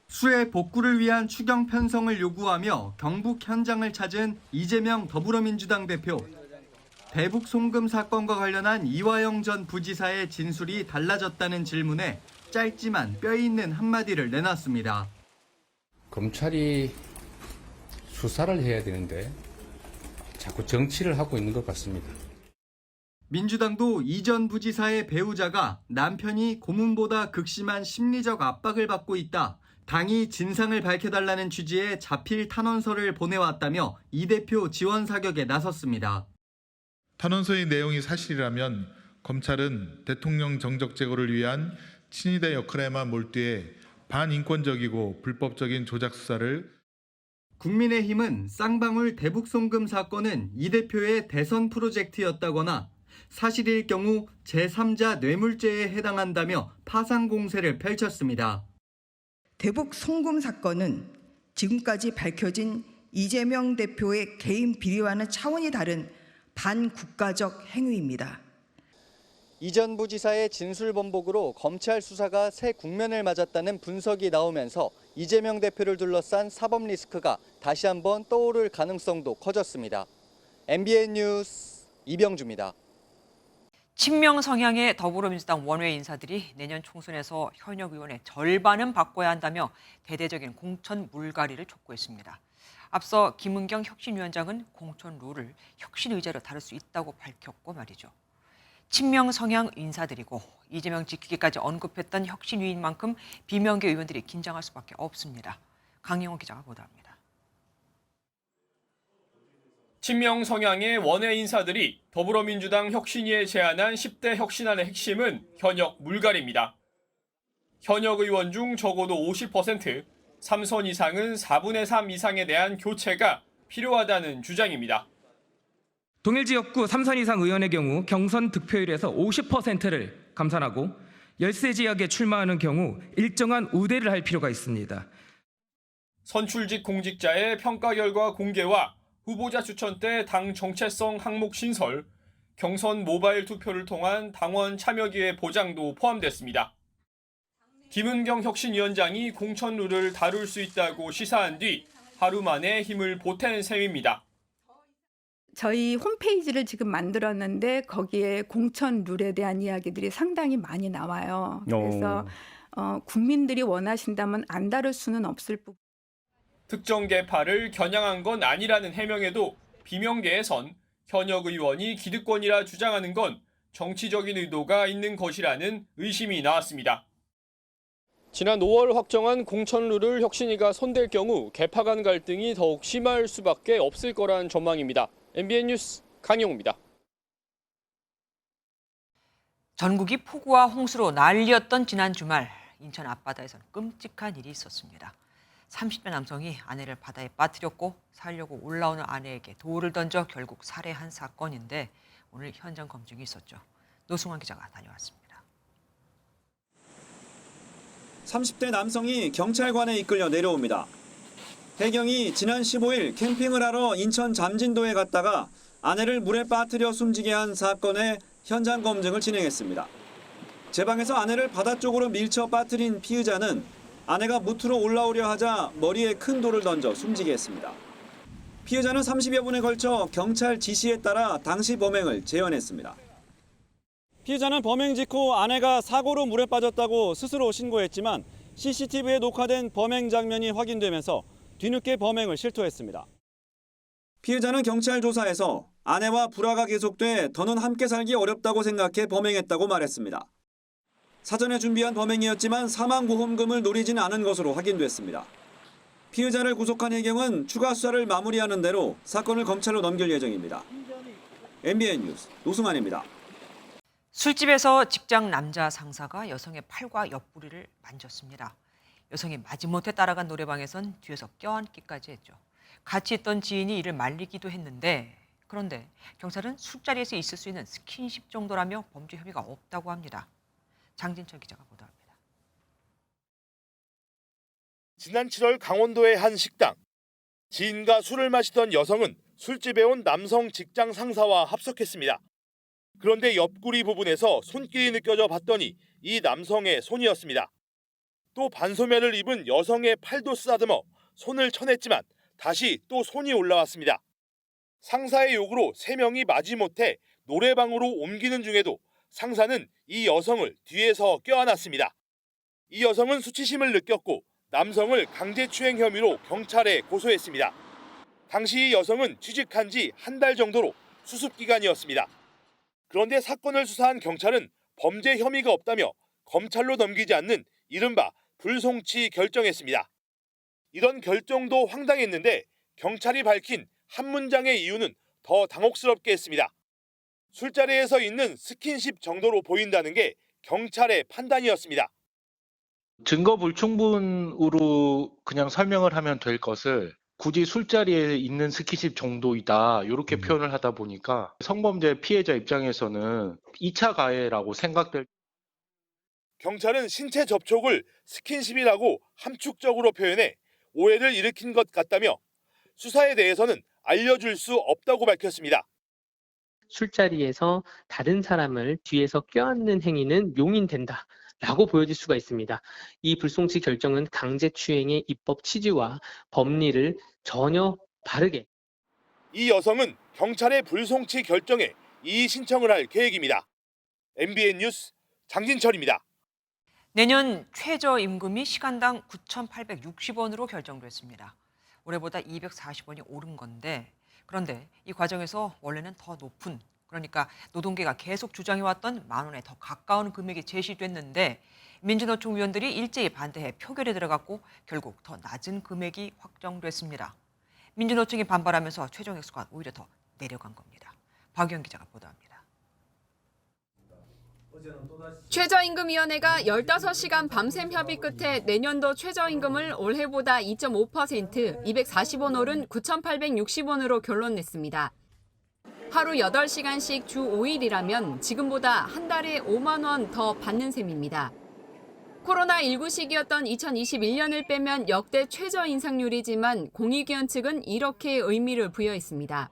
S21: 수해 복구를 위한 추경 편성을 요구하며 경북 현장을 찾은 이재명 더불어민주당 대표. 대북 송금 사건과 관련한 이화영 전 부지사의 진술이 달라졌다는 질문에 짧지만 뼈 있는 한마디를 내놨습니다.
S22: 검찰이 수사를 해야 되는데 자꾸 정치를 하고 있는 것 같습니다.
S21: 민주당도 이 전 부지사의 배우자가 남편이 고문보다 극심한 심리적 압박을 받고 있다, 당이 진상을 밝혀달라는 취지의 자필 탄원서를 보내왔다며 이 대표 지원 사격에 나섰습니다.
S23: 탄원서의 내용이 사실이라면 검찰은 대통령 정적 제거를 위한 친위대 역할에만 몰두해 반인권적이고 불법적인 조작 수사를.
S21: 국민의힘은 쌍방울 대북 송금 사건은 이 대표의 대선 프로젝트였다거나 사실일 경우 제3자 뇌물죄에 해당한다며 파상 공세를 펼쳤습니다.
S24: 대북 송금 사건은 지금까지 밝혀진 이재명 대표의 개인 비리와는 차원이 다른 반국가적 행위입니다.
S6: 이 전 부지사의 진술 번복으로 검찰 수사가 새 국면을 맞았다는 분석이 나오면서 이재명 대표를 둘러싼 사법 리스크가 다시 한번 떠오를 가능성도 커졌습니다. MBN 뉴스 이병주입니다.
S1: 친명 성향의 더불어민주당 원외 인사들이 내년 총선에서 현역 의원의 절반은 바꿔야 한다며 대대적인 공천 물갈이를 촉구했습니다. 앞서 김은경 혁신위원장은 공천 룰을 혁신 의제로 다룰 수 있다고 밝혔고 말이죠. 친명 성향 인사들이고 이재명 지키기까지 언급했던 혁신위인 만큼 비명계 의원들이 긴장할 수밖에 없습니다. 강영호 기자가 보도합니다.
S15: 친명 성향의 원외 인사들이 더불어민주당 혁신위에 제안한 10대 혁신안의 핵심은 현역 물갈이입니다. 현역 의원 중 적어도 50%, 3선 이상은 4분의 3 이상에 대한 교체가 필요하다는 주장입니다.
S25: 동일 지역구 3선 이상 의원의 경우 경선 득표율에서 50%를 감산하고 열세 지역에 출마하는 경우 일정한 우대를 할 필요가 있습니다.
S15: 선출직 공직자의 평가 결과 공개와
S2: 후보자 추천 때 당 정체성 항목 신설, 경선 모바일 투표를 통한 당원 참여 기회 보장도 포함됐습니다. 김은경 혁신위원장이 공천 룰을 다룰 수 있다고 시사한 뒤 하루 만에 힘을 보탠 셈입니다.
S5: 저희 홈페이지를 지금 만들었는데 거기에 공천 룰에 대한 이야기들이 상당히 많이 나와요. 그래서 국민들이 원하신다면 안 다룰 수는 없을 뿐.
S2: 특정 계파를 겨냥한 건 아니라는 해명에도 비명계에선 현역 의원이 기득권이라 주장하는 건 정치적인 의도가 있는 것이라는 의심이 나왔습니다. 지난 5월 확정한 공천 룰을 혁신위가 손댈 경우 계파 간 갈등이 더욱 심할 수밖에 없을 거란 전망입니다. MBN 뉴스 강영우입니다.
S1: 전국이 폭우와 홍수로 난리였던 지난 주말, 인천 앞바다에선 끔찍한 일이 있었습니다. 30대 남성이 아내를 바다에 빠뜨렸고 살려고 올라오는 아내에게 돌을 던져 결국 살해한 사건인데 오늘 현장 검증이 있었죠. 노승환 기자가 다녀왔습니다.
S7: 30대 남성이 경찰관에 이끌려 내려옵니다. 배경이 지난 15일 캠핑을 하러 인천 잠진도에 갔다가 아내를 물에 빠뜨려 숨지게 한 사건의 현장 검증을 진행했습니다. 제 방에서 아내를 바다 쪽으로 밀쳐 빠뜨린 피의자는 아내가 무트로 올라오려 하자 머리에 큰 돌을 던져 숨지게 했습니다. 피의자는 30여 분에 걸쳐 경찰 지시에 따라 당시 범행을 재현했습니다. 피의자는 범행 직후 아내가 사고로 물에 빠졌다고 스스로 신고했지만 CCTV에 녹화된 범행 장면이 확인되면서 뒤늦게 범행을 실토했습니다. 피의자는 경찰 조사에서 아내와 불화가 계속돼 더는 함께 살기 어렵다고 생각해 범행했다고 말했습니다. 사전에 준비한 범행이었지만 사망보험금을 노리진 않은 것으로 확인됐습니다. 피의자를 구속한 해경은 추가 수사를 마무리하는 대로 사건을 검찰로 넘길 예정입니다. MBN 뉴스 노승환입니다.
S1: 술집에서 직장 남자 상사가 여성의 팔과 옆구리를 만졌습니다. 여성이 마지못해 따라간 노래방에선 뒤에서 껴안기까지 했죠. 같이 있던 지인이 이를 말리기도 했는데 그런데 경찰은 술자리에서 있을 수 있는 스킨십 정도라며 범죄 혐의가 없다고 합니다. 장진철 기자가 보도합니다.
S8: 지난 7월 강원도의 한 식당. 지인과 술을 마시던 여성은 술집에 온 남성 직장 상사와 합석했습니다. 그런데 옆구리 부분에서 손길이 느껴져 봤더니 이 남성의 손이었습니다. 또 반소매를 입은 여성의 팔도 쓰다듬어 손을 쳐냈지만 다시 또 손이 올라왔습니다. 상사의 요구로 3명이 마지못해 노래방으로 옮기는 중에도 상사는 이 여성을 뒤에서 껴안았습니다. 이 여성은 수치심을 느꼈고 남성을 강제추행 혐의로 경찰에 고소했습니다. 당시 이 여성은 취직한 지 한 달 정도로 수습기간이었습니다. 그런데 사건을 수사한 경찰은 범죄 혐의가 없다며 검찰로 넘기지 않는 이른바 불송치 결정했습니다. 이런 결정도 황당했는데 경찰이 밝힌 한 문장의 이유는 더 당혹스럽게 했습니다. 술자리에서 있는 스킨십 정도로 보인다는 게 경찰의 판단이었습니다.
S9: 증거 불충분으로 그냥 설명을 하면 될 것을 굳이 술자리에 있는 스킨십 정도이다 이렇게 표현을 하다 보니까 성범죄 피해자 입장에서는 2차 가해라고 생각될.
S8: 경찰은 신체 접촉을 스킨십이라고 함축적으로 표현해 오해를 일으킨 것 같다며 수사에 대해서는 알려줄 수 없다고 밝혔습니다.
S12: 술자리에서 다른 사람을 뒤에서 껴안는 행위는 용인된다. 라고 보여질 수가 있습니다. 이 불송치 결정은 강제추행의 입법 취지와 법리를 전혀 다르게.
S8: 이 여성은 경찰의 불송치 결정에 이의 신청을 할 계획입니다. MBN 뉴스 장진철입니다.
S1: 내년 최저임금이 시간당 9,860원으로 결정됐습니다. 올해보다 240원이 오른 건데 그런데 이 과정에서 원래는 더 높은 그러니까 노동계가 계속 주장해왔던 만 원에 더 가까운 금액이 제시됐는데 민주노총 위원들이 일제히 반대해 표결에 들어갔고 결국 더 낮은 금액이 확정됐습니다. 민주노총이 반발하면서 최종 액수가 오히려 더 내려간 겁니다. 박유영 기자가 보도합니다.
S26: 최저임금위원회가 15시간 밤샘 협의 끝에 내년도 최저임금을 올해보다 2.5% 240원 오른 9,860원으로 결론냈습니다. 하루 8시간씩 주 5일이라면 지금보다 한 달에 5만 원 더 받는 셈입니다. 코로나19 시기였던 2021년을 빼면 역대 최저 인상률이지만 공익위원 측은 이렇게 의미를 부여했습니다.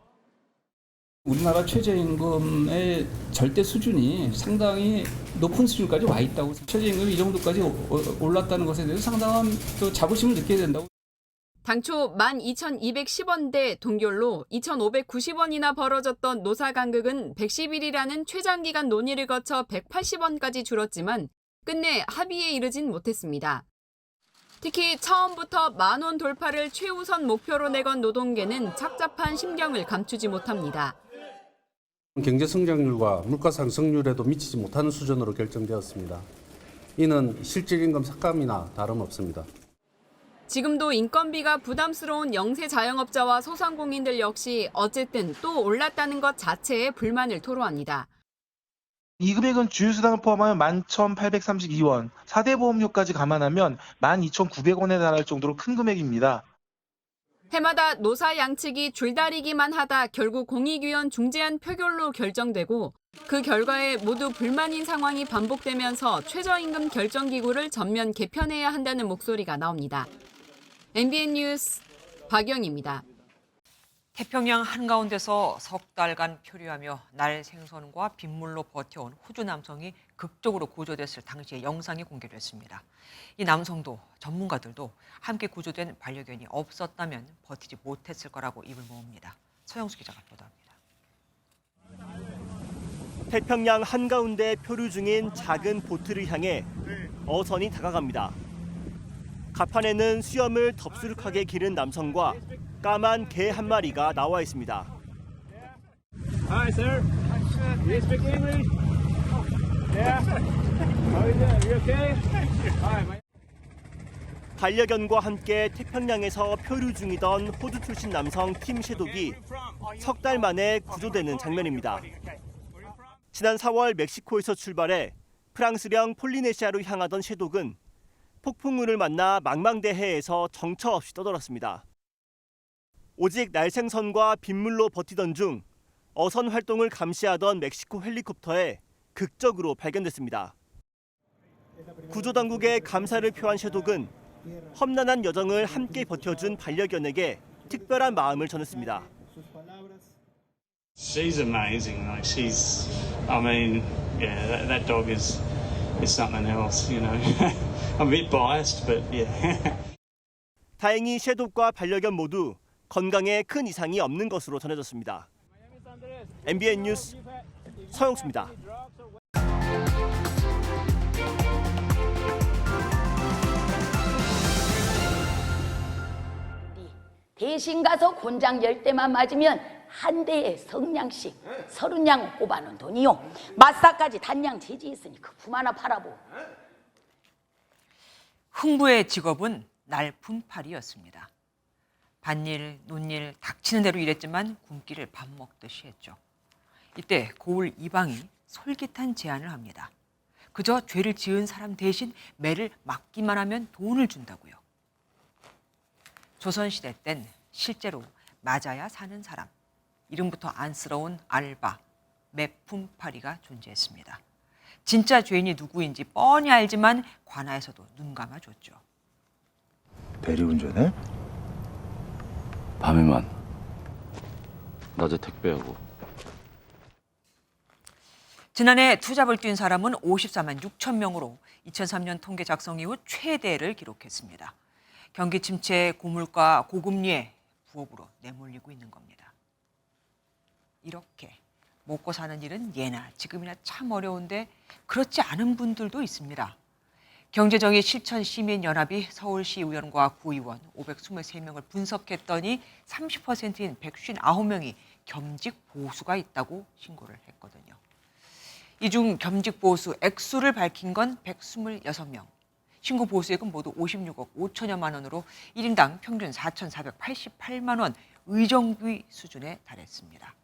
S3: 우리나라 최저임금의 절대 수준이 상당히 높은 수준까지 와 있다고, 최저임금이 이 정도까지 올랐다는 것에 대해서 상당한 또 자부심을 느껴야 된다고.
S26: 당초 12,210원대 동결로 2,590원이나 벌어졌던 노사 간극은 110일이라는 최장기간 논의를 거쳐 180원까지 줄었지만 끝내 합의에 이르진 못했습니다. 특히 처음부터 10,000원 돌파를 최우선 목표로 내건 노동계는 착잡한 심경을 감추지 못합니다.
S4: 경제 성장률과 물가 상승률에도 미치지 못하는 수준으로 결정되었습니다. 이는 실질임금 삭감이나 다름없습니다.
S26: 지금도 인건비가 부담스러운 영세 자영업자와 소상공인들 역시 어쨌든 또 올랐다는 것 자체에 불만을 토로합니다.
S10: 이 금액은 주휴수당을 포함하면 11,832원, 4대 보험료까지 감안하면 12,900원에 달할 정도로 큰 금액입니다.
S26: 해마다 노사 양측이 줄다리기만 하다 결국 공익위원 중재안 표결로 결정되고 그 결과에 모두 불만인 상황이 반복되면서 최저임금 결정기구를 전면 개편해야 한다는 목소리가 나옵니다. MBN 뉴스 박영입니다.
S1: 태평양 한가운데서 석 달간 표류하며 날 생선과 빗물로 버텨온 호주 남성이 극적으로 구조됐을 당시의 영상이 공개됐습니다. 이 남성도 전문가들도 함께 구조된 반려견이 없었다면 버티지 못했을 거라고 입을 모읍니다. 서영수 기자가 보도합니다.
S11: 태평양 한가운데 표류 중인 작은 보트를 향해 어선이 다가갑니다. 갑판에는 수염을 덥수룩하게 기른 남성과 까만 개 한 마리가 나와 있습니다.
S13: Hi, sir. You speak English? Yeah. How are you doing? You okay? Hi.
S11: 반려견과 함께 태평양에서 표류 중이던 호주 출신 남성 팀 셰독이 석 달 만에 구조되는 장면입니다. 지난 4월 멕시코에서 출발해 프랑스령 폴리네시아로 향하던 셰독은 폭풍우를 만나 망망대해에서 정처 없이 떠돌았습니다. 오직 날생선과 빗물로 버티던 중 어선 활동을 감시하던 멕시코 헬리콥터에 극적으로 발견됐습니다. 구조당국의 감사를 표한 셰독은 험난한 여정을 함께 버텨준 반려견에게 특별한 마음을 전했습니다.
S13: She's amazing. Like she's, I mean, yeah, that dog is something else, you know. I'm a bit biased, but yeah.
S11: 다행히 셰독과 반려견 모두 건강에 큰 이상이 없는 것으로 전해졌습니다. MBN 뉴스 서영수입니다.
S14: 대신 가서 곤장 10대만 맞으면 한 대에 성냥씩 30냥을 꼽아놓은 돈이요. 마사까지 단냥 제지했으니 그품 하나 팔아보.
S1: 흥부의 직업은 날품팔이였습니다. 밭일, 논일, 닥치는 대로 일했지만 굶기를 밥 먹듯이 했죠. 이때 고을 이방이 솔깃한 제안을 합니다. 그저 죄를 지은 사람 대신 매를 맞기만 하면 돈을 준다고요. 조선시대 땐 실제로 맞아야 사는 사람, 이름부터 안쓰러운 알바, 매품팔이가 존재했습니다. 진짜 죄인이 누구인지 뻔히 알지만 관아에서도 눈 감아줬죠.
S27: 대리운전해? 밤에만, 낮에 택배하고.
S1: 지난해 투잡을 뛴 사람은 54만 6천 명으로 2003년 통계 작성 이후 최대를 기록했습니다. 경기 침체, 고물가, 고금리에 부업으로 내몰리고 있는 겁니다. 이렇게 먹고 사는 일은 예나 지금이나 참 어려운데 그렇지 않은 분들도 있습니다. 경제정의 실천시민연합이 서울시 의원과 구의원 523명을 분석했더니 30%인 159명이 겸직 보수가 있다고 신고를 했거든요. 이 중 겸직 보수 액수를 밝힌 건 126명. 신고 보수액은 모두 56억 5천여만 원으로 1인당 평균 4,488만 원 의정부 수준에 달했습니다.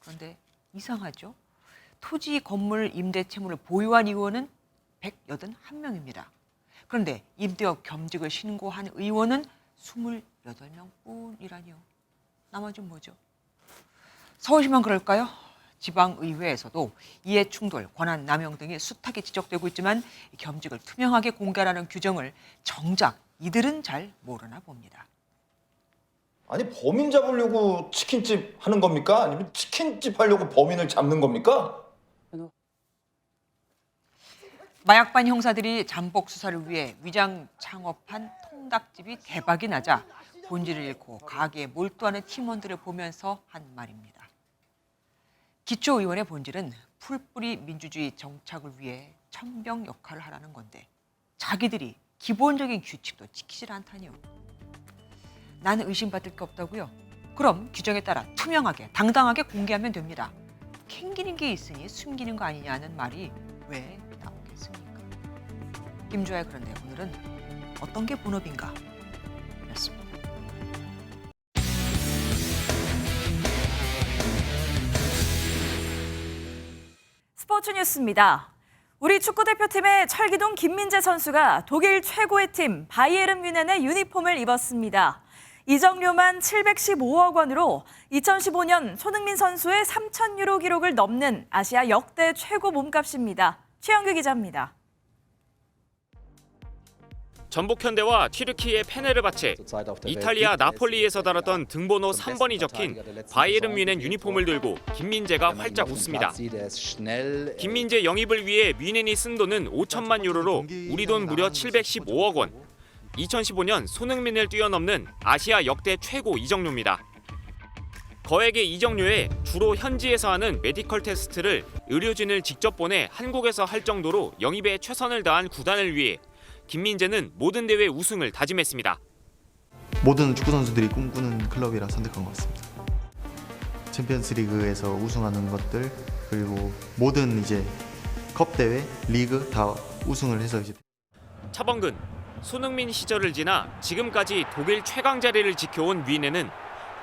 S1: 그런데 이상하죠? 토지, 건물, 임대 채무를 보유한 의원은 181명입니다. 그런데 임대업 겸직을 신고한 의원은 28명뿐이라니요. 나머지는 뭐죠? 서울시만 그럴까요? 지방의회에서도 이해 충돌, 권한 남용 등의 숱하게 지적되고 있지만 겸직을 투명하게 공개하라는 규정을 정작 이들은 잘 모르나 봅니다.
S16: 아니 범인 잡으려고 치킨집 하는 겁니까? 아니면 치킨집 하려고 범인을 잡는 겁니까?
S1: 마약반 형사들이 잠복 수사를 위해 위장 창업한 통닭집이 대박이 나자 본질을 잃고 가게에 몰두하는 팀원들을 보면서 한 말입니다. 기초의원의 본질은 풀뿌리 민주주의 정착을 위해 천병 역할을 하라는 건데 자기들이 기본적인 규칙도 지키질 않다니요. 나는 의심받을 게 없다고요? 그럼 규정에 따라 투명하게 당당하게 공개하면 됩니다. 캥기는 게 있으니 숨기는 거 아니냐는 말이 왜 나오겠습니까? 김주아의 그런데 오늘은 어떤 게 본업인가? 였습니다.
S17: 스포츠 뉴스입니다. 우리 축구대표팀의 철기둥 김민재 선수가 독일 최고의 팀 바이에른 뮌헨의 유니폼을 입었습니다. 이적료만 715억 원으로 2015년 손흥민 선수의 3,000유로 기록을 넘는 아시아 역대 최고 몸값입니다. 최영규 기자입니다.
S18: 전북현대와 튀르키예 페네르바체, 이탈리아 나폴리에서 달았던 등번호 3번이 적힌 바이에른 뮌헨 유니폼을 들고 김민재가 활짝 웃습니다. 김민재 영입을 위해 뮌헨이 쓴 돈은 5천만 유로로 우리 돈 무려 715억 원. 2015년 손흥민을 뛰어넘는 아시아 역대 최고 이적료입니다. 거액의 이적료에 주로 현지에서 하는 메디컬 테스트를 의료진을 직접 보내 한국에서 할 정도로 영입에 최선을 다한 구단을 위해 김민재는 모든 대회 우승을 다짐했습니다.
S19: 모든 축구 선수들이 꿈꾸는 클럽이라 선택한 것 같습니다. 챔피언스리그에서 우승하는 것들 그리고 모든 이제 컵 대회, 리그 다 우승을 해서 이제
S18: 차범근, 손흥민 시절을 지나 지금까지 독일 최강 자리를 지켜온 뮌헨은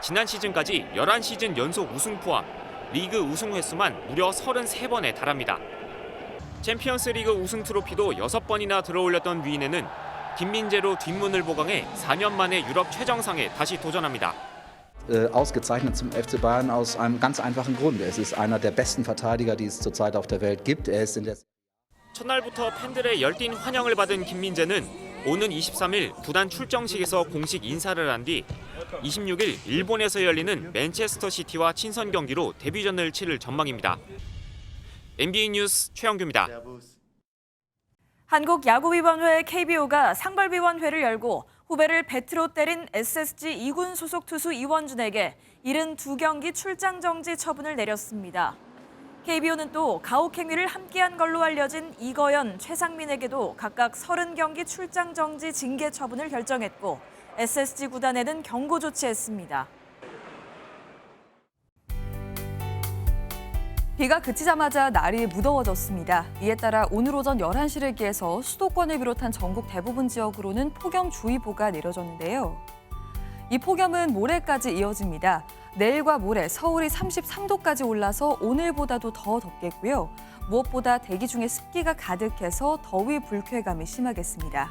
S18: 지난 시즌까지 11시즌 연속 우승 포함 리그 우승 횟수만 무려 33번에 달합니다. 챔피언스리그 우승 트로피도 6번이나 들어올렸던 뮌헨은 김민재로 뒷문을 보강해 4년 만에 유럽 최정상에 다시 도전합니다.
S20: Ausgezeichnet zum FC Bayern aus einem ganz einfachen Grund. Es ist einer der besten Verteidiger, die es zurzeit auf der Welt gibt. Er ist in der
S18: 첫날부터 팬들의 열띤 환영을 받은 김민재는 오는 23일 구단 출정식에서 공식 인사를 한 뒤 26일 일본에서 열리는 맨체스터 시티와 친선 경기로 데뷔전을 치를 전망입니다. NBA 뉴스 최영규입니다.
S17: 한국야구위원회 KBO가 상벌위원회를 열고 후배를 배트로 때린 SSG 2군 소속 투수 이원준에게 72경기 출장 정지 처분을 내렸습니다. KBO는 또 가혹행위를 함께한 걸로 알려진 이거연, 최상민에게도 각각 30경기 출장 정지 징계 처분을 결정했고 SSG 구단에는 경고 조치했습니다. 비가 그치자마자 날이 무더워졌습니다. 이에 따라 오늘 오전 11시를 기해서 수도권을 비롯한 전국 대부분 지역으로는 폭염주의보가 내려졌는데요. 이 폭염은 모레까지 이어집니다. 내일과 모레 서울이 33도까지 올라서 오늘보다도 더 덥겠고요. 무엇보다 대기 중에 습기가 가득해서 더위 불쾌감이 심하겠습니다.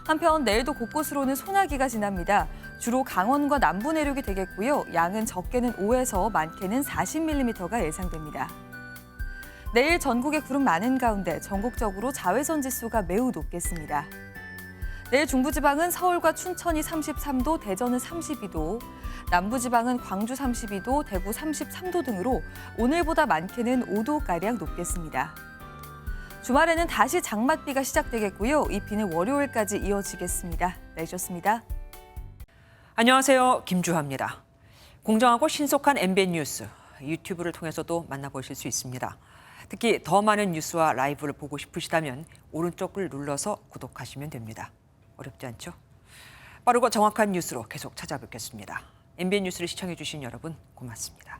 S17: 한편 내일도 곳곳으로는 소나기가 지납니다. 주로 강원과 남부 내륙이 되겠고요. 양은 적게는 5에서 많게는 40mm가 예상됩니다. 내일 전국에 구름 많은 가운데 전국적으로 자외선 지수가 매우 높겠습니다. 내일 중부지방은 서울과 춘천이 33도, 대전은 32도, 남부지방은 광주 32도, 대구 33도 등으로 오늘보다 많게는 5도가량 높겠습니다. 주말에는 다시 장맛비가 시작되겠고요. 이 비는 월요일까지 이어지겠습니다. 날씨였습니다.
S1: 안녕하세요. 김주하입니다. 공정하고 신속한 MBN 뉴스, 유튜브를 통해서도 만나보실 수 있습니다. 특히 더 많은 뉴스와 라이브를 보고 싶으시다면 오른쪽을 눌러서 구독하시면 됩니다. 어렵지 않죠? 빠르고 정확한 뉴스로 계속 찾아뵙겠습니다. MBN 뉴스를 시청해 주신 여러분 고맙습니다.